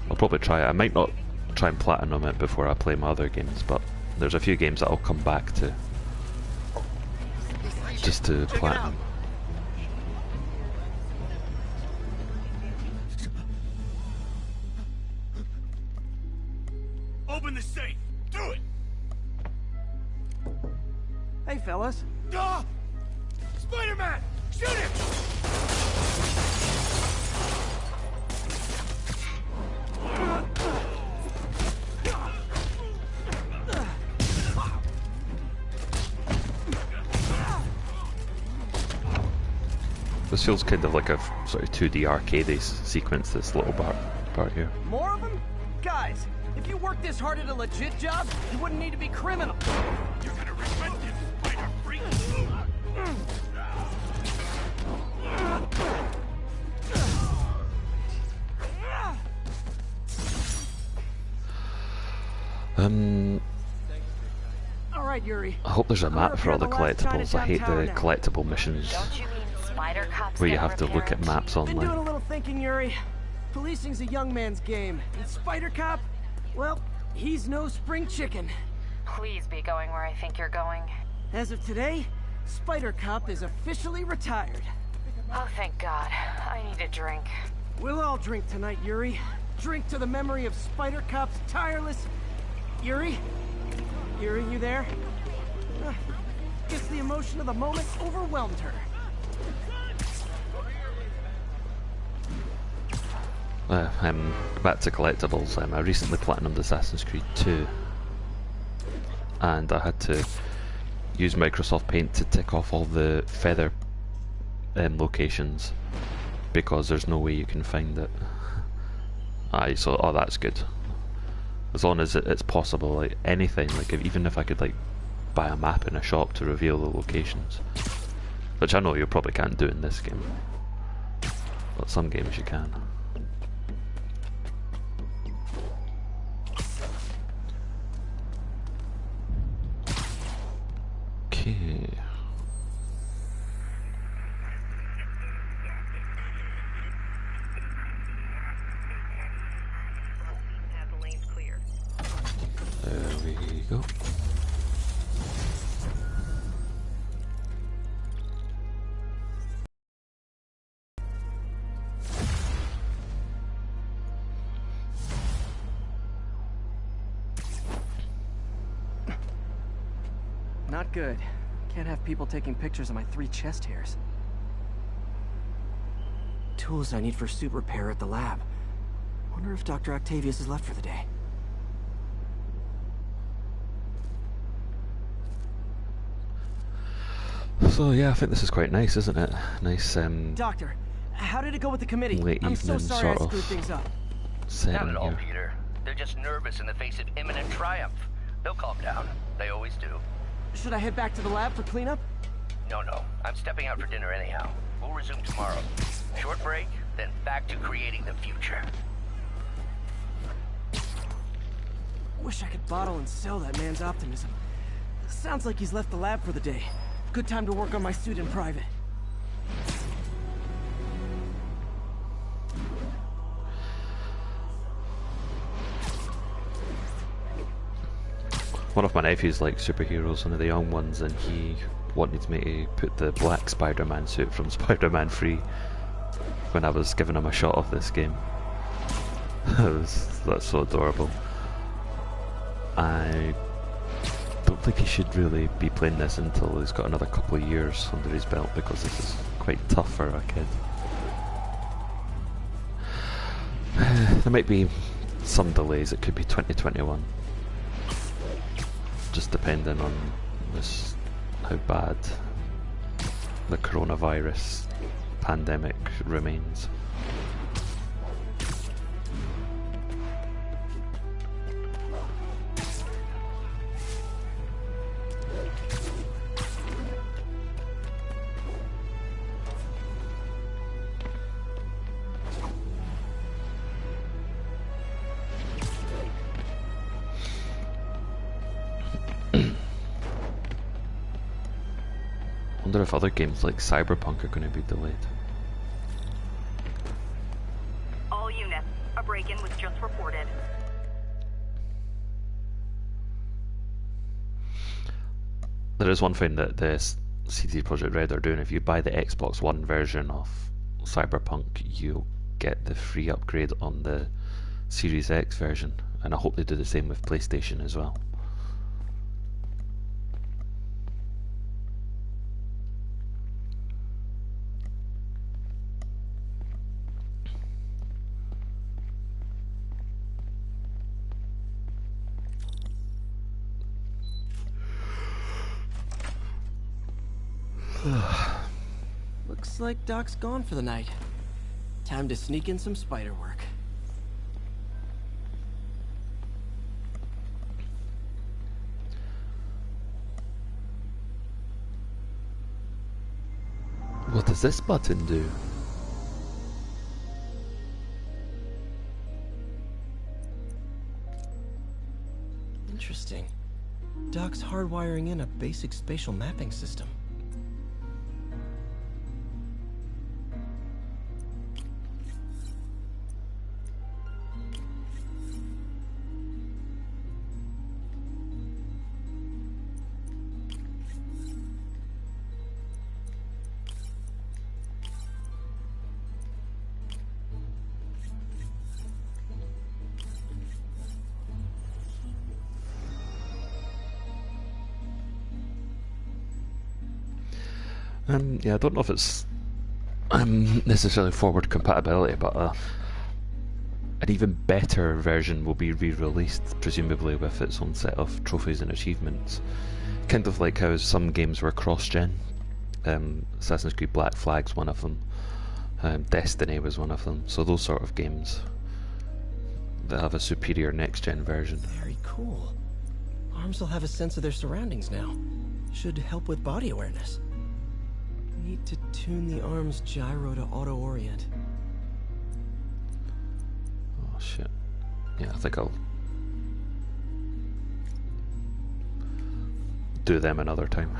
[SPEAKER 7] I'll probably try it. I might not try and platinum it before I play my other games, but there's a few games that I'll come back to just to platinum.
[SPEAKER 5] Open the safe! Do it!
[SPEAKER 2] Hey, fellas.
[SPEAKER 5] Spider-Man! Shoot him!
[SPEAKER 7] This feels kind of like a sort of 2D arcade sequence, this little part here.
[SPEAKER 2] More of them? Guys, If you worked this hard at a legit job, you wouldn't need to be criminal.
[SPEAKER 5] You're gonna regret this, spider freak!
[SPEAKER 2] All right, Yuri.
[SPEAKER 7] I hope there's a map for all the collectibles. I hate the collectible missions
[SPEAKER 3] Don't you mean spider cops
[SPEAKER 7] where you
[SPEAKER 3] get
[SPEAKER 7] have to look at
[SPEAKER 3] repaired?
[SPEAKER 7] maps
[SPEAKER 2] Been doing a
[SPEAKER 7] online.
[SPEAKER 2] little thinking, Yuri. Policing's a young man's game. And Spider Cop, well, he's no spring chicken.
[SPEAKER 3] Please be going where I think you're going.
[SPEAKER 2] As of today, Spider Cop is officially retired.
[SPEAKER 3] Oh, thank God. I need a drink.
[SPEAKER 2] We'll all drink tonight, Yuri. Drink to the memory of Spider Cop's tireless... Yuri? Yuri, you there? Guess the emotion of the moment overwhelmed her.
[SPEAKER 7] Back to collectibles. I recently platinumed Assassin's Creed 2, and I had to use Microsoft Paint to tick off all the feather locations because there's no way you can find it. So oh, that's good. As long as it's possible, like anything, like even if I could like buy a map in a shop to reveal the locations, which I know you probably can't do in this game, but some games you can. Okay. There we go.
[SPEAKER 2] Not good. Can't have people taking pictures of my 3 chest hairs. Tools I need for suit repair at the lab. Wonder if Dr. Octavius has left for the day.
[SPEAKER 7] So yeah, I think this is quite nice, isn't it? Nice
[SPEAKER 2] Doctor, how did it go with the committee?
[SPEAKER 7] late
[SPEAKER 2] I'm so
[SPEAKER 7] evening
[SPEAKER 2] sorry I
[SPEAKER 7] sort
[SPEAKER 2] screwed
[SPEAKER 7] of
[SPEAKER 2] things up.
[SPEAKER 4] Not
[SPEAKER 7] setting
[SPEAKER 4] at all,
[SPEAKER 7] here.
[SPEAKER 4] Peter. They're just nervous in the face of imminent triumph. They'll calm down. They always do.
[SPEAKER 2] Should I head back to the lab for cleanup?
[SPEAKER 4] No. I'm stepping out for dinner anyhow. We'll resume tomorrow. Short break, then back to creating the future.
[SPEAKER 2] Wish I could bottle and sell that man's optimism. Sounds like he's left the lab for the day. Good time to work on my suit in private.
[SPEAKER 7] One of my nephews likes superheroes, one of the young ones, and he wanted me to put the black Spider-Man suit from Spider-Man 3 when I was giving him a shot of this game. That's so adorable. I don't think he should really be playing this until he's got another couple of years under his belt, because this is quite tough for a kid. There might be some delays, it could be 2021. Just depending on this, how bad the coronavirus pandemic remains. I wonder if other games like Cyberpunk are going to be delayed.
[SPEAKER 12] All units, a break-in was just reported.
[SPEAKER 7] There is one thing that the CD Projekt Red are doing. If you buy the Xbox One version of Cyberpunk, you'll get the free upgrade on the Series X version, and I hope they do the same with PlayStation as well.
[SPEAKER 2] Looks like Doc's gone for the night. Time to sneak in some spider work.
[SPEAKER 7] What does this button do?
[SPEAKER 2] Interesting. Doc's hardwiring in a basic spatial mapping system.
[SPEAKER 7] Yeah, I don't know if it's necessarily forward compatibility, but an even better version will be re-released, presumably with its own set of trophies and achievements. Kind of like how some games were cross-gen. Assassin's Creed Black Flag's one of them. Destiny was one of them. So those sort of games that have a superior next-gen version.
[SPEAKER 2] Very cool. Arms will have a sense of their surroundings now. Should help with body awareness. Need to tune the arm's gyro to auto-orient.
[SPEAKER 7] Oh shit. Yeah, I think I'll do them another time.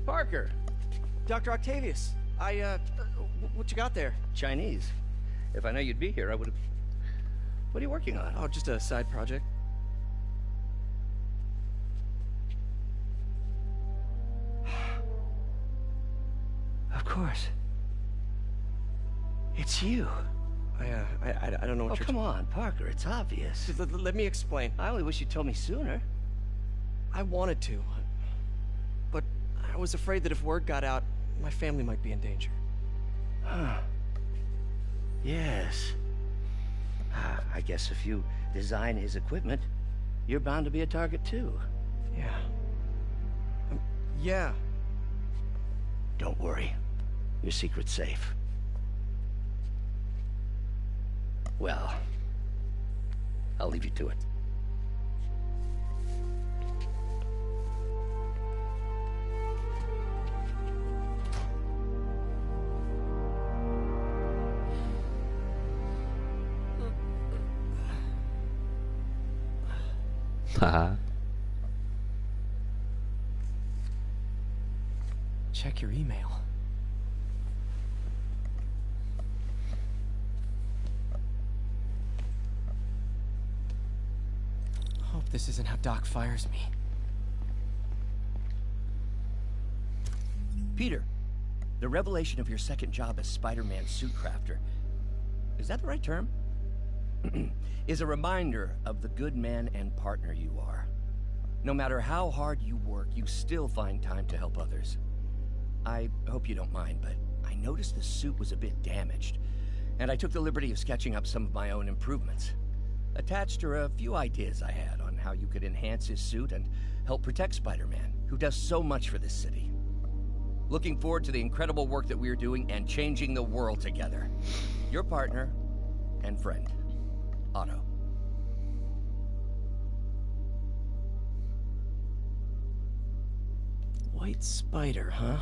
[SPEAKER 2] Parker! Dr. Octavius, what you got there?
[SPEAKER 10] Chinese. If I know you'd be here, I would have... What are you working on?
[SPEAKER 2] Oh, just a side project.
[SPEAKER 10] Of course. It's you.
[SPEAKER 2] I don't know what
[SPEAKER 10] you're... Oh, come on, Parker, it's obvious.
[SPEAKER 2] Let me explain.
[SPEAKER 10] I only wish you'd told me sooner.
[SPEAKER 2] I wanted to, but I was afraid that if word got out, my family might be in danger.
[SPEAKER 10] Huh. Yes. I guess if you design his equipment, you're bound to be a target too.
[SPEAKER 2] Yeah. Yeah.
[SPEAKER 10] Don't worry. Your secret's safe. Well, I'll leave you to it.
[SPEAKER 7] Haha.
[SPEAKER 2] Check your email. Hope this isn't how Doc fires me.
[SPEAKER 10] Peter, the revelation of your second job as Spider-Man suit crafter, is that the right term? Is a reminder of the good man and partner you are. No matter how hard you work, you still find time to help others. I hope you don't mind, but I noticed the suit was a bit damaged, and I took the liberty of sketching up some of my own improvements. Attached are a few ideas I had on how you could enhance his suit and help protect Spider-Man, who does so much for this city. Looking forward to the incredible work that we're doing and changing the world together. Your partner and friend, Otto.
[SPEAKER 2] White spider, huh?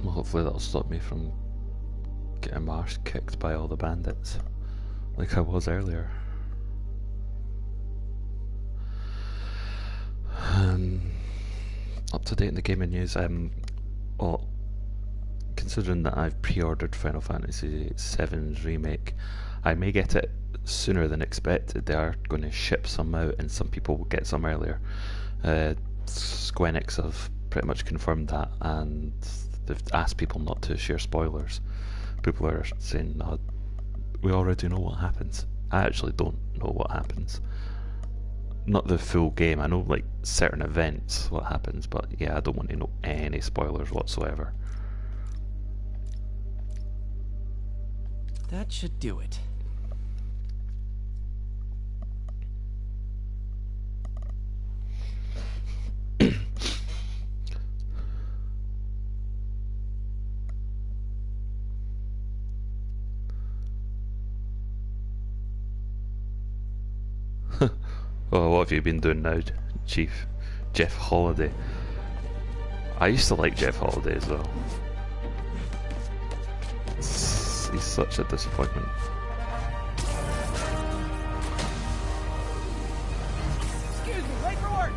[SPEAKER 7] Well, hopefully that'll stop me from getting my arse kicked by all the bandits, like I was earlier. Up to date in the gaming news, well, considering that I've pre-ordered Final Fantasy VII's remake, I may get it sooner than expected. They are going to ship some out and some people will get some earlier. Square Enix have pretty much confirmed that, and they've asked people not to share spoilers. People are saying, no, we already know what happens. I actually don't know what happens. not the full game. I know like certain events what happens, but yeah, I don't want to know any spoilers whatsoever.
[SPEAKER 2] That should do it.
[SPEAKER 7] Oh, what have you been doing now, Chief? Jeff Holiday. I used to like Jeff Holiday as well. He's such a disappointment.
[SPEAKER 2] Excuse me, late for work.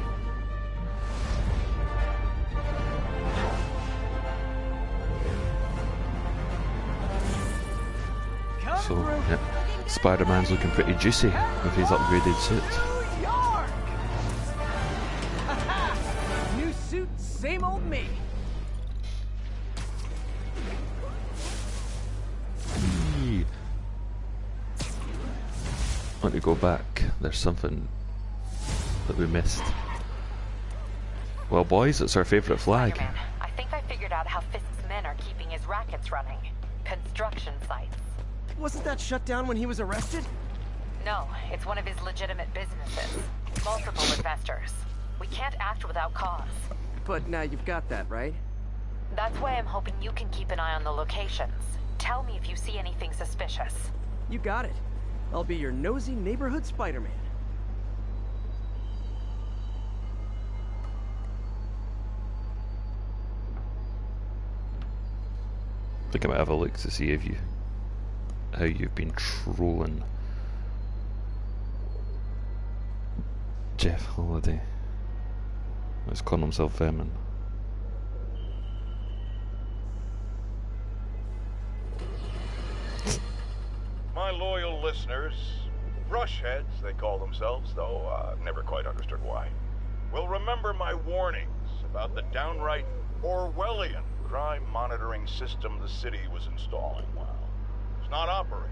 [SPEAKER 7] So, yeah, Spider-Man's looking pretty juicy with his upgraded suit.
[SPEAKER 2] New York! New suit, same old me.
[SPEAKER 7] Let me go back. There's something that we missed. Well, boys, it's our favourite flag.
[SPEAKER 3] Spider-Man, I think I figured out how Fisk's men are keeping his rackets running. Construction sites.
[SPEAKER 2] Wasn't that shut down when he was arrested?
[SPEAKER 3] No, it's one of his legitimate businesses. Multiple investors. We can't act without cause.
[SPEAKER 2] But now you've got that, right?
[SPEAKER 3] That's why I'm hoping you can keep an eye on the locations. Tell me if you see anything suspicious.
[SPEAKER 2] You got it. I'll be your nosy neighborhood Spider-Man.
[SPEAKER 7] I think I might have a look to see if how you've been trolling Jeff Holiday. He's calling himself Vermin.
[SPEAKER 1] My loyal listeners, brushheads they call themselves, though I've never quite understood why, will remember my warnings about the downright Orwellian crime monitoring system the city was installing. Well, it's not operating.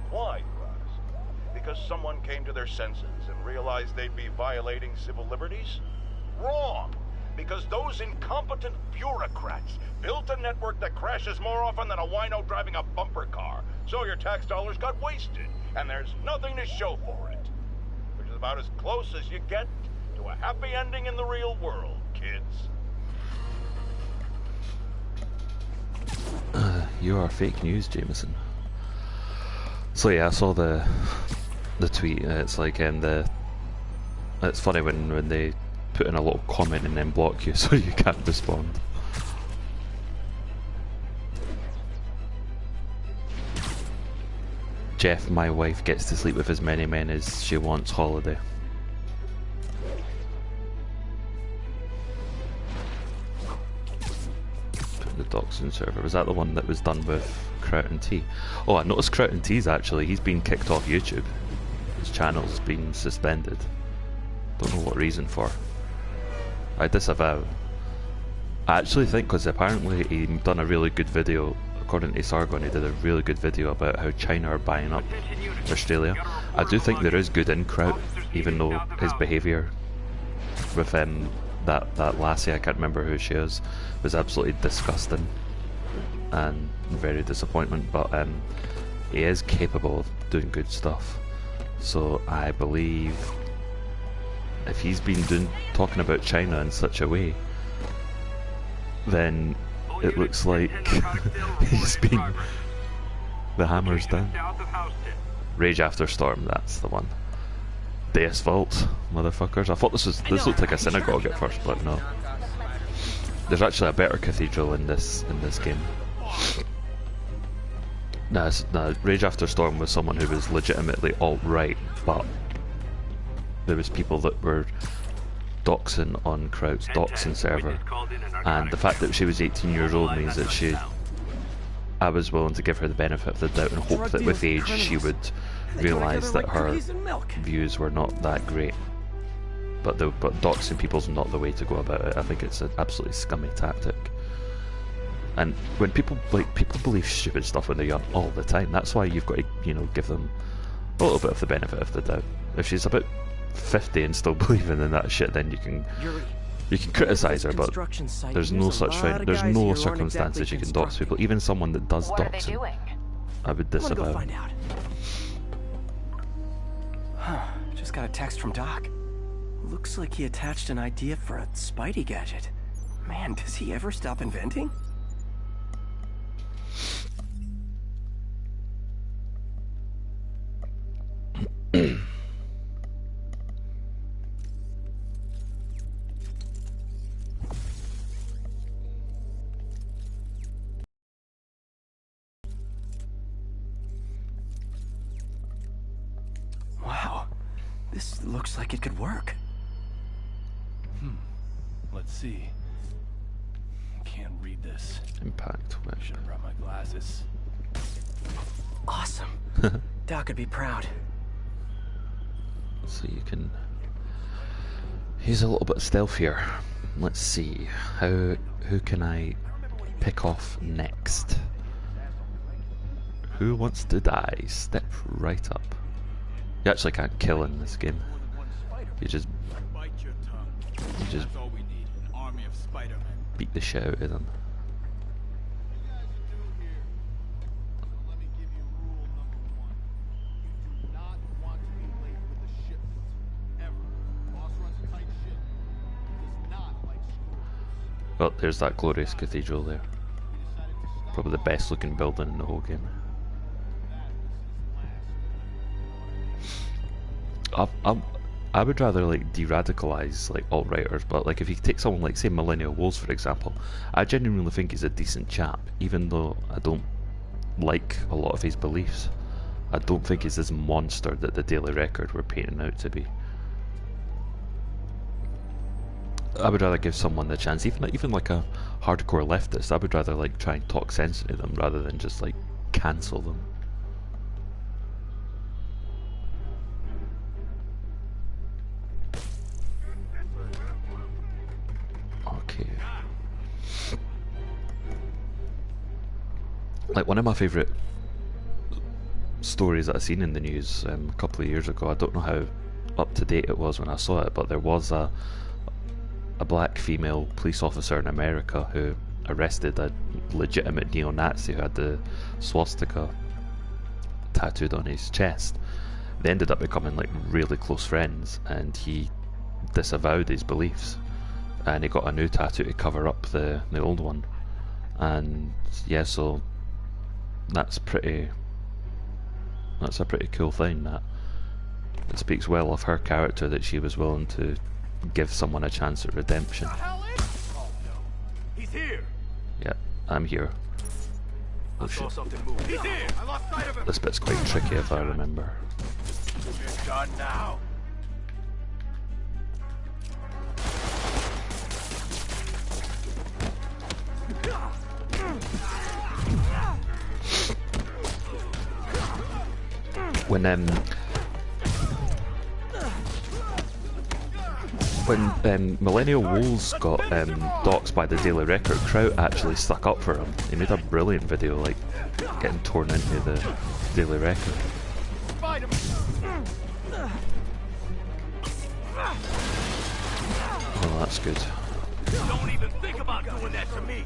[SPEAKER 1] Why, you ask? Because someone came to their senses and realized they'd be violating civil liberties? Wrong! Because those incompetent bureaucrats built a network that crashes more often than a wino driving a bumper car. So your tax dollars got wasted, and there's nothing to show for it. Which is about as close as you get to a happy ending in the real world, kids.
[SPEAKER 7] You are fake news, Jameson. So yeah, I saw the tweet. It's like it's funny when they put in a little comment and then block you so you can't respond. Jeff, my wife, gets to sleep with as many men as she wants. Holiday. The Doxon server, was that the one that was done with Crown T? Oh, I noticed Crown T's actually, he's been kicked off YouTube. His channel's been suspended. Don't know what reason for. I disavow. I actually think because apparently he done a really good video, according to Sargon, he did a really good video about how China are buying up Australia. I do think there is good in Kraut, even though his behaviour with that lassie, I can't remember who she is, was absolutely disgusting and very disappointment, but he is capable of doing good stuff. So I believe if he's been talking about China in such a way, then it looks like he's been the hammer's down. Rage After Storm, that's the one. Deus Vault, motherfuckers. I thought this looked like a synagogue at first, but no. There's actually a better cathedral in this game. Nah, Rage After Storm was someone who was legitimately alt-right, but there was people that were doxing on Kraut's doxing server, and the fact that she was 18 years old means that I was willing to give her the benefit of the doubt and hope that with age she would realise that her views were not that great. But doxing people's not the way to go about it. I think it's an absolutely scummy tactic. And when people believe stupid stuff when they're young all the time, that's why you've got to, give them a little bit of the benefit of the doubt. If she's about 50 and still believing in that shit, then you can criticize her, but there's no such thing. There's no circumstances you can dox people. Even someone that does doxing, I would disavow.
[SPEAKER 2] Go find out. Huh. Just got a text from Doc. Looks like he attached an idea for a Spidey gadget. Man, does he ever stop inventing? Wow, this looks like it could work.
[SPEAKER 5] Let's see. Can't read this.
[SPEAKER 7] Impact.
[SPEAKER 5] Should have brought my glasses.
[SPEAKER 2] Awesome. Doc would be proud.
[SPEAKER 7] So you can use a little bit of stealth here. Let's see. Who can I pick off next? Who wants to die? Step right up. You actually can't kill in this game. You just beat the shit out of them. Well, there's that glorious cathedral there. Probably the best looking building in the whole game. I would rather like de-radicalize like alt-righters, but like if you take someone like say Millennial Wolves for example, I genuinely think he's a decent chap, even though I don't like a lot of his beliefs. I don't think he's this monster that the Daily Record were painting out to be. I would rather give someone the chance, even like a hardcore leftist. I would rather like try and talk sense into them rather than just like cancel them. Okay. Like one of my favourite stories that I've seen in the news a couple of years ago, I don't know how up to date it was when I saw it, but there was a black female police officer in America who arrested a legitimate neo-Nazi who had the swastika tattooed on his chest. They ended up becoming like really close friends, and he disavowed his beliefs and he got a new tattoo to cover up the old one. And yeah, so that's a pretty cool thing. That it speaks well of her character that she was willing to give someone a chance at redemption.
[SPEAKER 5] He's here.
[SPEAKER 7] Yeah, I'm here. Oh shit.
[SPEAKER 5] He's here. I lost sight of him.
[SPEAKER 7] This bit's quite tricky if I remember.
[SPEAKER 5] You're done now.
[SPEAKER 7] When Millennial Wolves got doxed by the Daily Record, Kraut actually stuck up for him. He made a brilliant video, like getting torn into the Daily Record. Oh, that's good.
[SPEAKER 5] Don't even think about doing that to me.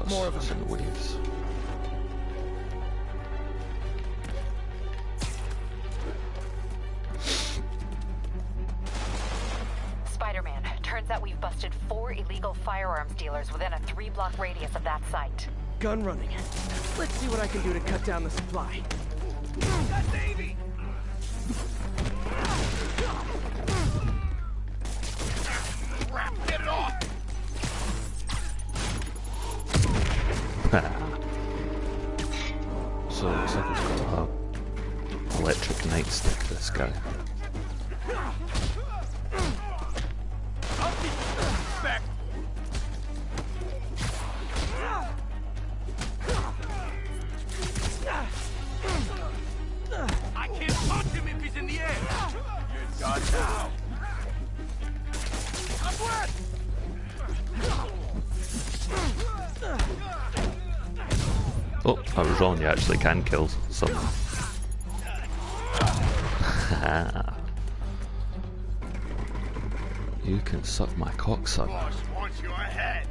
[SPEAKER 7] More of us in the waves.
[SPEAKER 3] Spider-Man, turns out we've busted 4 illegal firearms dealers within a 3-block radius of that site.
[SPEAKER 2] Gun running. Let's see what I can do to cut down the supply.
[SPEAKER 5] That's Davey. Get it off.
[SPEAKER 7] So it looks like he's got an electric nightstick, this guy.
[SPEAKER 5] Start now.
[SPEAKER 7] Oh, I was wrong, you actually can kill someone. You can suck my cock, son.
[SPEAKER 5] Boss wants your head.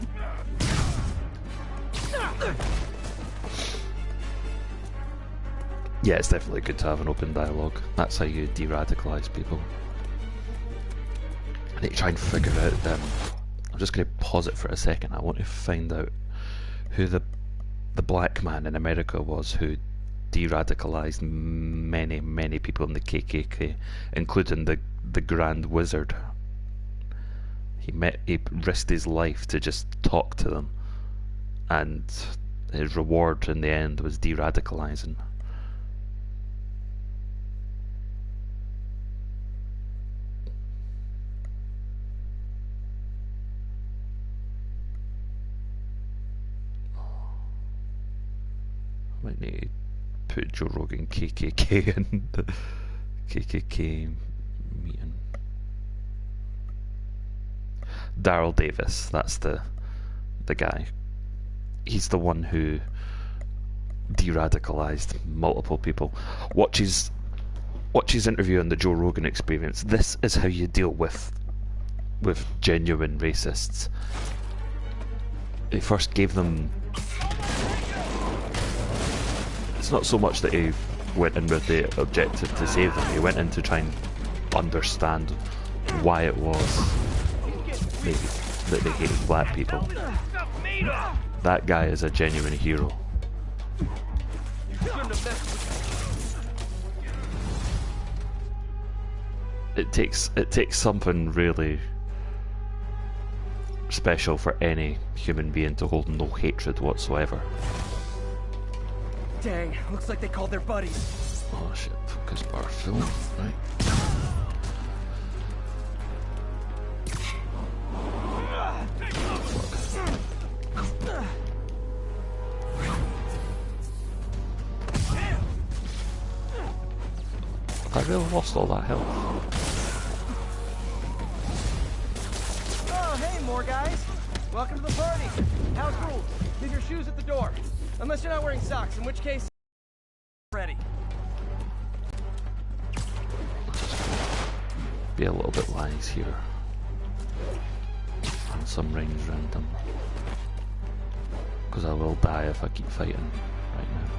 [SPEAKER 7] Yeah, it's definitely good to have an open dialogue. That's how you de-radicalise people. I need to try and figure out, I'm just going to pause it for a second. I want to find out who the black man in America was who de-radicalised many people in the KKK, including the Grand Wizard. He risked his life to just talk to them, and his reward in the end was de-radicalising. Might need to put Joe Rogan KKK in the KKK meeting. Daryl Davis, that's the guy. He's the one who de-radicalised multiple people. Watch his interview on the Joe Rogan Experience. This is how you deal with genuine racists. He first gave them... It's not so much that he went in with the objective to save them. He went in to try and understand why it was that they hated black people. That guy is a genuine hero. It takes something really special for any human being to hold no hatred whatsoever.
[SPEAKER 2] Dang, looks like they called their buddies.
[SPEAKER 7] Oh shit, focus bar film, right? I really lost all that health.
[SPEAKER 2] Oh, hey, more guys. Welcome to the party. House rules. Leave your shoes at the door. Unless you're not wearing socks, in which case... ready.
[SPEAKER 7] Be a little bit wise here. And some range random. Because I will die if I keep fighting right now.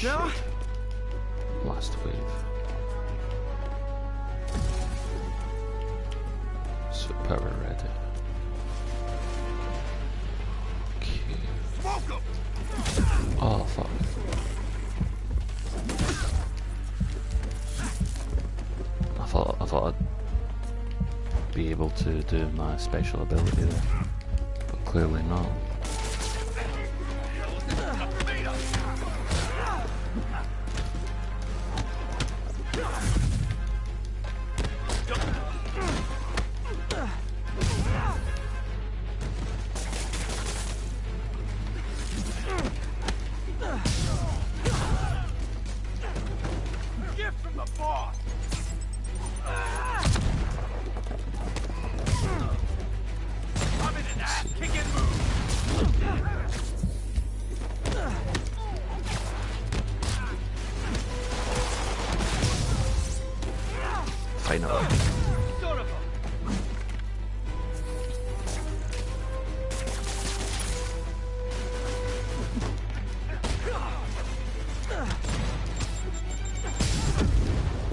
[SPEAKER 2] No?
[SPEAKER 7] Last wave. Super ready. Okay. Oh fuck. I thought I'd be able to do my special ability there, but clearly not.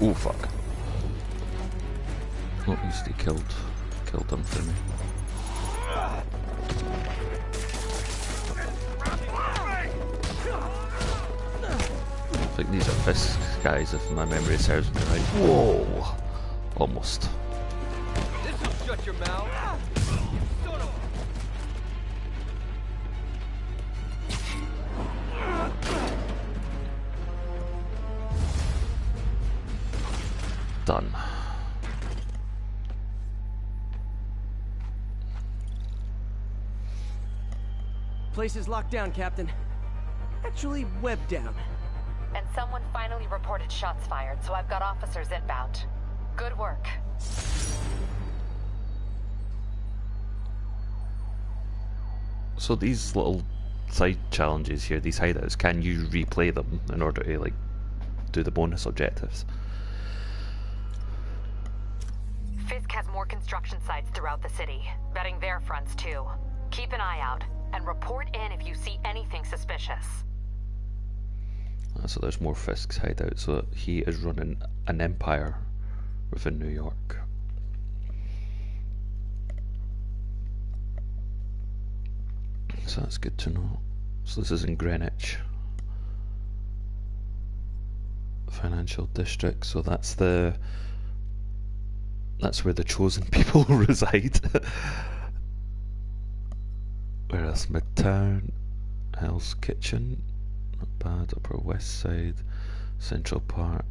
[SPEAKER 7] Oh fuck. Oh, at least he killed him for me. I think these are Fisk guys if my memory serves me right. Whoa! Almost.
[SPEAKER 5] This'll shut your mouth. You son of
[SPEAKER 7] Done.
[SPEAKER 2] Place is locked down, Captain. Actually, webbed down.
[SPEAKER 3] And someone finally reported shots fired, so I've got officers inbound. Good work.
[SPEAKER 7] So these little side challenges here, these hideouts, can you replay them in order to like do the bonus objectives?
[SPEAKER 3] Fisk has more construction sites throughout the city, vetting their fronts too. Keep an eye out, and report in if you see anything suspicious.
[SPEAKER 7] So there's more Fisk's hideout, so he is running an empire within New York. So that's good to know. So this is in Greenwich Financial District, so that's where the chosen people reside. Whereas Midtown, Hell's Kitchen, not bad, Upper West Side, Central Park,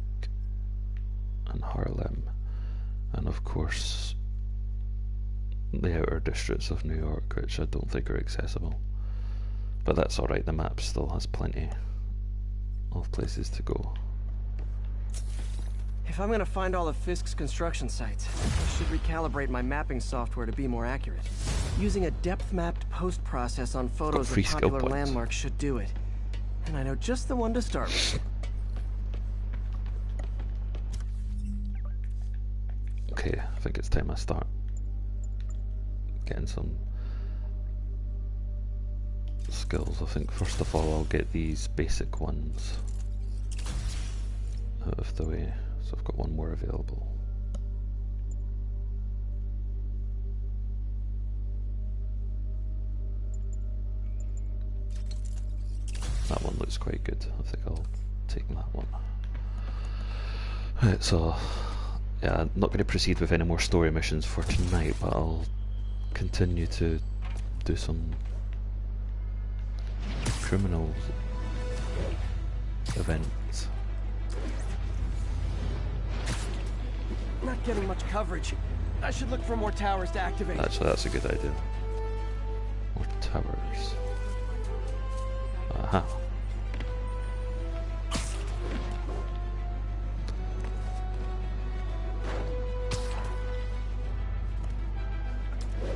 [SPEAKER 7] and Harlem, and of course the outer districts of New York, which I don't think are accessible. But that's alright, the map still has plenty of places to go.
[SPEAKER 2] If I'm gonna find all of Fisk's construction sites, I should recalibrate my mapping software to be more accurate. Using a depth-mapped post-process on photos of popular landmarks should do it. And I know just the one to start with.
[SPEAKER 7] Okay, I think it's time I start getting some skills. I think first of all I'll get these basic ones out of the way. So I've got one more available. That one looks quite good. I think I'll take that one. Right, so yeah, I'm not going to proceed with any more story missions for tonight, but I'll continue to do some criminal events.
[SPEAKER 2] Not getting much coverage. I should look for more towers to activate.
[SPEAKER 7] Actually, that's a good idea. More towers. Aha.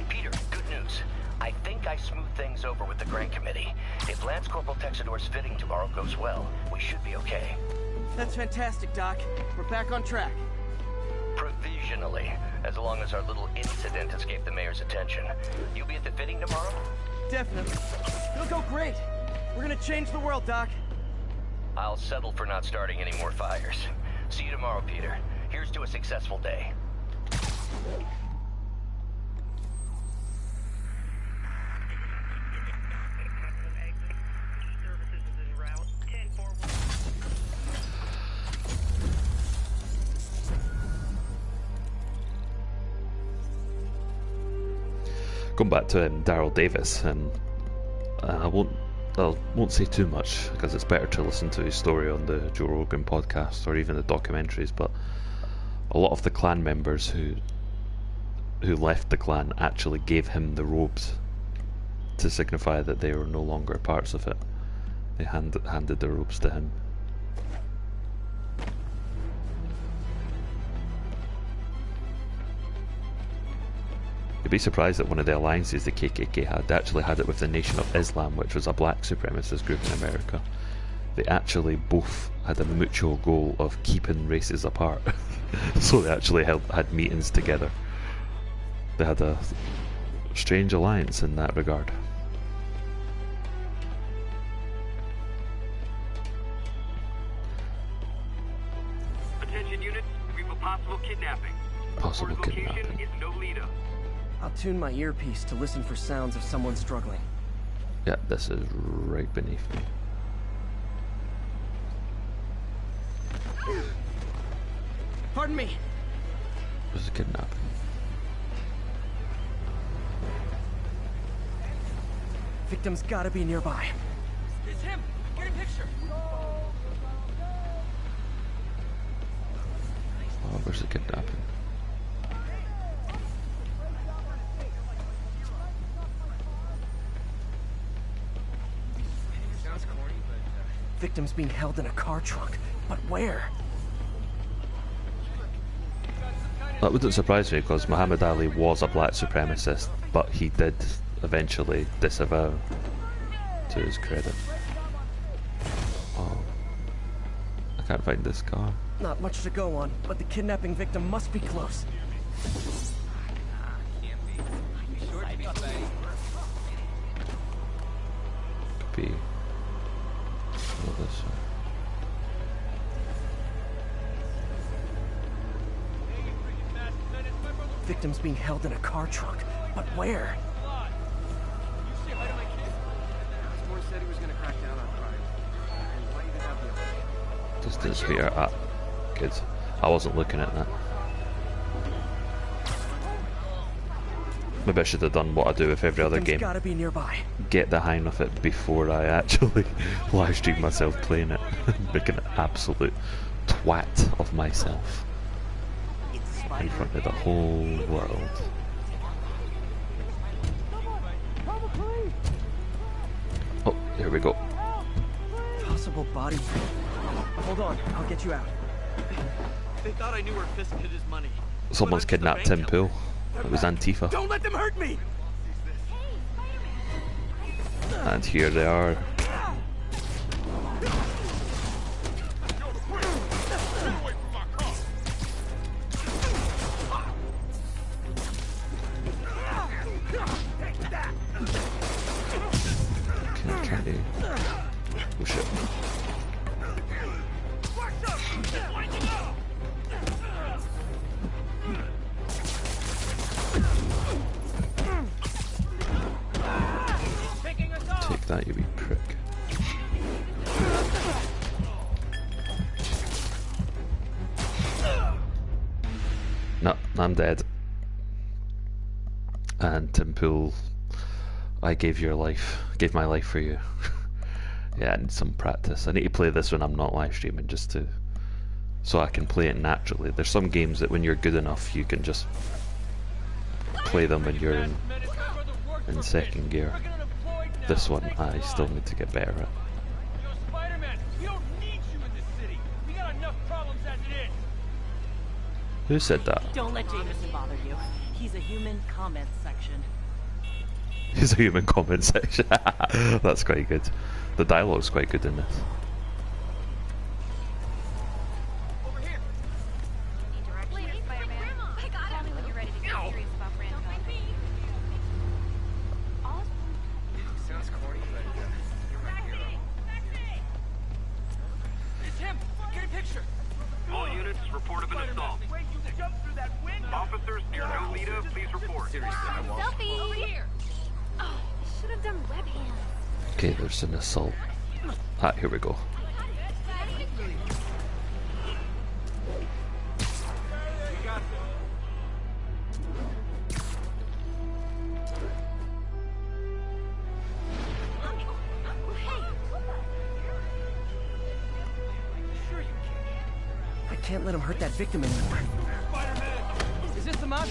[SPEAKER 4] Peter, good news. I think I smoothed things over with the grant committee. If Lance Corporal Texador's fitting tomorrow goes well, we should be okay.
[SPEAKER 2] That's fantastic, Doc. We're back on track.
[SPEAKER 4] Provisionally, as long as our little incident escaped the mayor's attention. You'll be at the fitting tomorrow?
[SPEAKER 2] Definitely. It'll go great. We're gonna change the world, Doc.
[SPEAKER 4] I'll settle for not starting any more fires. See you tomorrow, Peter. Here's to a successful day.
[SPEAKER 7] Going back to Daryl Davis, and I won't say too much because it's better to listen to his story on the Joe Rogan podcast or even the documentaries. But a lot of the clan members who left the clan actually gave him the robes to signify that they were no longer parts of it. They handed the robes to him. You'd be surprised that one of the alliances the KKK had, they actually had it with the Nation of Islam, which was a black supremacist group in America. They actually both had a mutual goal of keeping races apart. So they actually had meetings together. They had a strange alliance in that regard.
[SPEAKER 8] Attention units,
[SPEAKER 2] tune my earpiece to listen for sounds of someone struggling.
[SPEAKER 7] Yeah, this is right beneath me.
[SPEAKER 2] Pardon me.
[SPEAKER 7] There's a kidnapping.
[SPEAKER 2] Victim's gotta be nearby.
[SPEAKER 5] It's him! Get a picture!
[SPEAKER 7] Oh, where's the kidnapping?
[SPEAKER 2] Victim's being held in a car trunk, but where?
[SPEAKER 7] That wouldn't surprise me because Muhammad Ali was a black supremacist, but he did eventually disavow, to his credit. Oh, I can't find this car.
[SPEAKER 2] Not much to go on, but the kidnapping victim must be close.
[SPEAKER 7] Could be. Oh, this one.
[SPEAKER 2] Victim's being held in a car trunk, but where?
[SPEAKER 7] Distance meter. Ah, kids. I wasn't looking at that. Maybe I should have done what I do with every other game.
[SPEAKER 2] Gotta be nearby.
[SPEAKER 7] Get the hang of it before I actually live stream myself playing it. Making an absolute twat of myself in front of the whole world. Oh, here we go.
[SPEAKER 2] Possible body. Hold on, I'll get you out.
[SPEAKER 5] They thought I knew where Fisk hid his money.
[SPEAKER 7] Someone's kidnapped Tim Pool. It was Antifa.
[SPEAKER 5] Don't let them hurt me!
[SPEAKER 7] And here they are. Can they? Oh shit. Take that, you wee prick. No, I'm dead. And Tim Pool, I gave my life for you. Yeah, I need some practice. I need to play this when I'm not live streaming, just to, so I can play it naturally. There's some games that when you're good enough, you can just play them when you're in second gear. This one, I still need to get better at.
[SPEAKER 5] Spider-Man, we don't need you in this city. We got enough problems as it is.
[SPEAKER 7] Who said that?
[SPEAKER 13] Don't let Jameson bother you. He's a human comment section.
[SPEAKER 7] He's a human comment section. That's quite good. The dialogue's quite good in this.
[SPEAKER 5] Over here.
[SPEAKER 12] I got it. When you're ready to get serious about Brandon.
[SPEAKER 5] Sounds corny, but you're my hero. It's him! Get a picture!
[SPEAKER 8] All units, report of an assault.
[SPEAKER 5] Wait, you jumped through that window!
[SPEAKER 8] Officers near No Lita, please report.
[SPEAKER 5] Seriously, I won't.
[SPEAKER 12] Selfie! Over here! Oh, should have done web hands.
[SPEAKER 7] Okay, there's an assault. Ah, here we go.
[SPEAKER 2] I can't let him hurt that victim anymore. Is this the mug?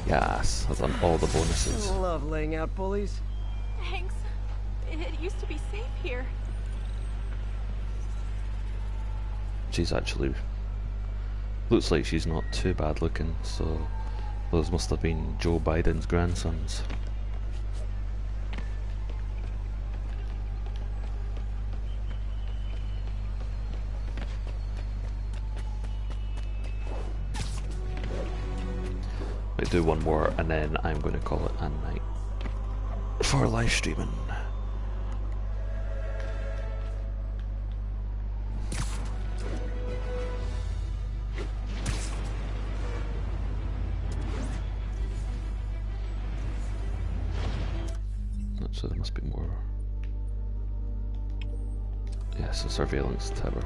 [SPEAKER 7] Yes, I've done all the bonuses.
[SPEAKER 2] Love laying out bullies.
[SPEAKER 13] Thanks. It used to be safe here.
[SPEAKER 7] She's actually looks like she's not too bad looking, so Those must have been Joe Biden's grandsons. We do one more and then I'm going to call it a night for live streaming. So there must be more. Yes, a surveillance tower.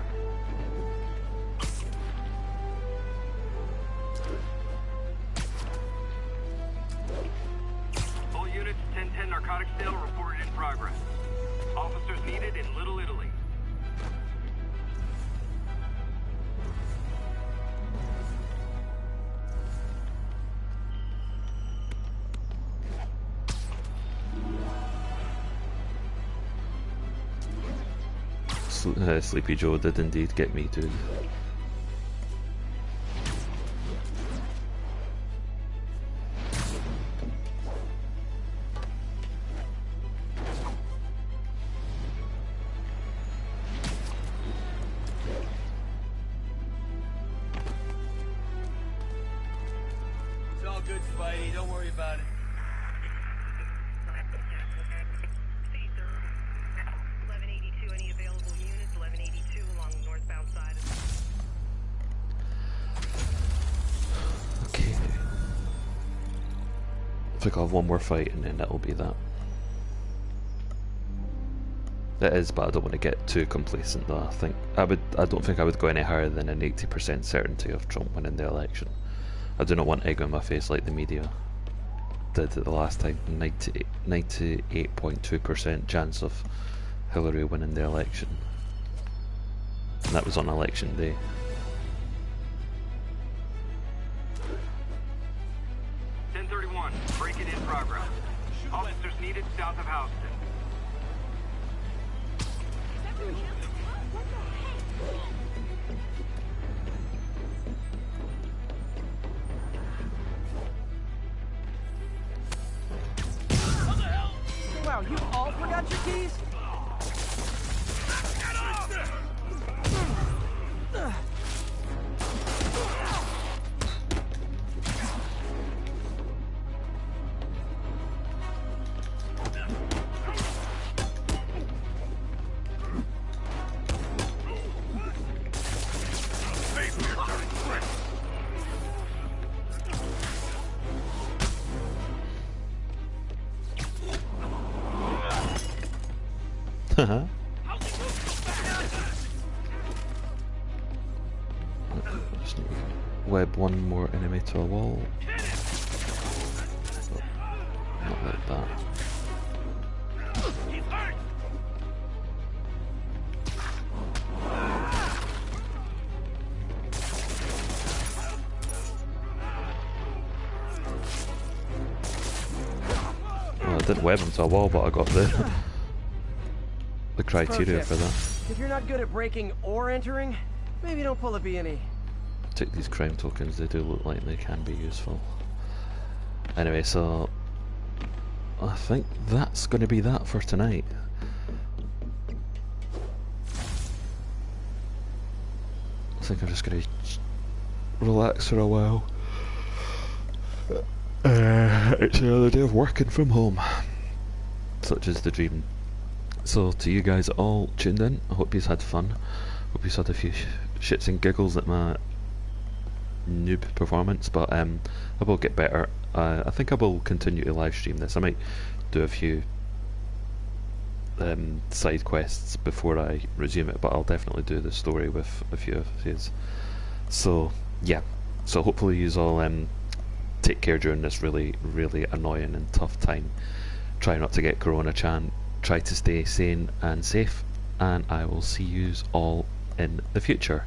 [SPEAKER 8] All units, 1010 narcotics sale reported in progress. Officers needed in Little Italy.
[SPEAKER 7] Sleepy Joe did indeed get me, dude.
[SPEAKER 5] It's all good, Spidey. Don't worry about it.
[SPEAKER 7] Okay. I think I'll have one more fight and then it'll be that. It is, but I don't want to get too complacent though. I don't think I would go any higher than an 80% certainty of Trump winning the election. I do not want egg on my face like the media did at the last time. 98.2% chance of Hillary winning the election. And that was on election day.
[SPEAKER 8] Break-in in progress. Officers needed south of Houston.
[SPEAKER 2] Wow, you all forgot your keys?
[SPEAKER 7] Just web one more enemy to a wall. Oh, not like that. Well, I didn't web him to a wall, but I got the criteria for that.
[SPEAKER 2] If you're not good at breaking or entering, maybe don't pull a B&E.
[SPEAKER 7] Take these crime tokens, they do look like they can be useful. Anyway, so I think that's going to be that for tonight. I think I'm just going to relax for a while. It's another day of working from home. Such is the dream. So to you guys all tuned in, I hope you've had fun. Hope you've had a few shits and giggles at my noob performance, but I will get better. I think I will continue to live stream this. I might do a few side quests before I resume it, but I'll definitely do the story with a few of these. So yeah, so hopefully you all take care during this really annoying and tough time. Try not to get Corona Chan. Try to stay sane and safe, and I will see you all in the future.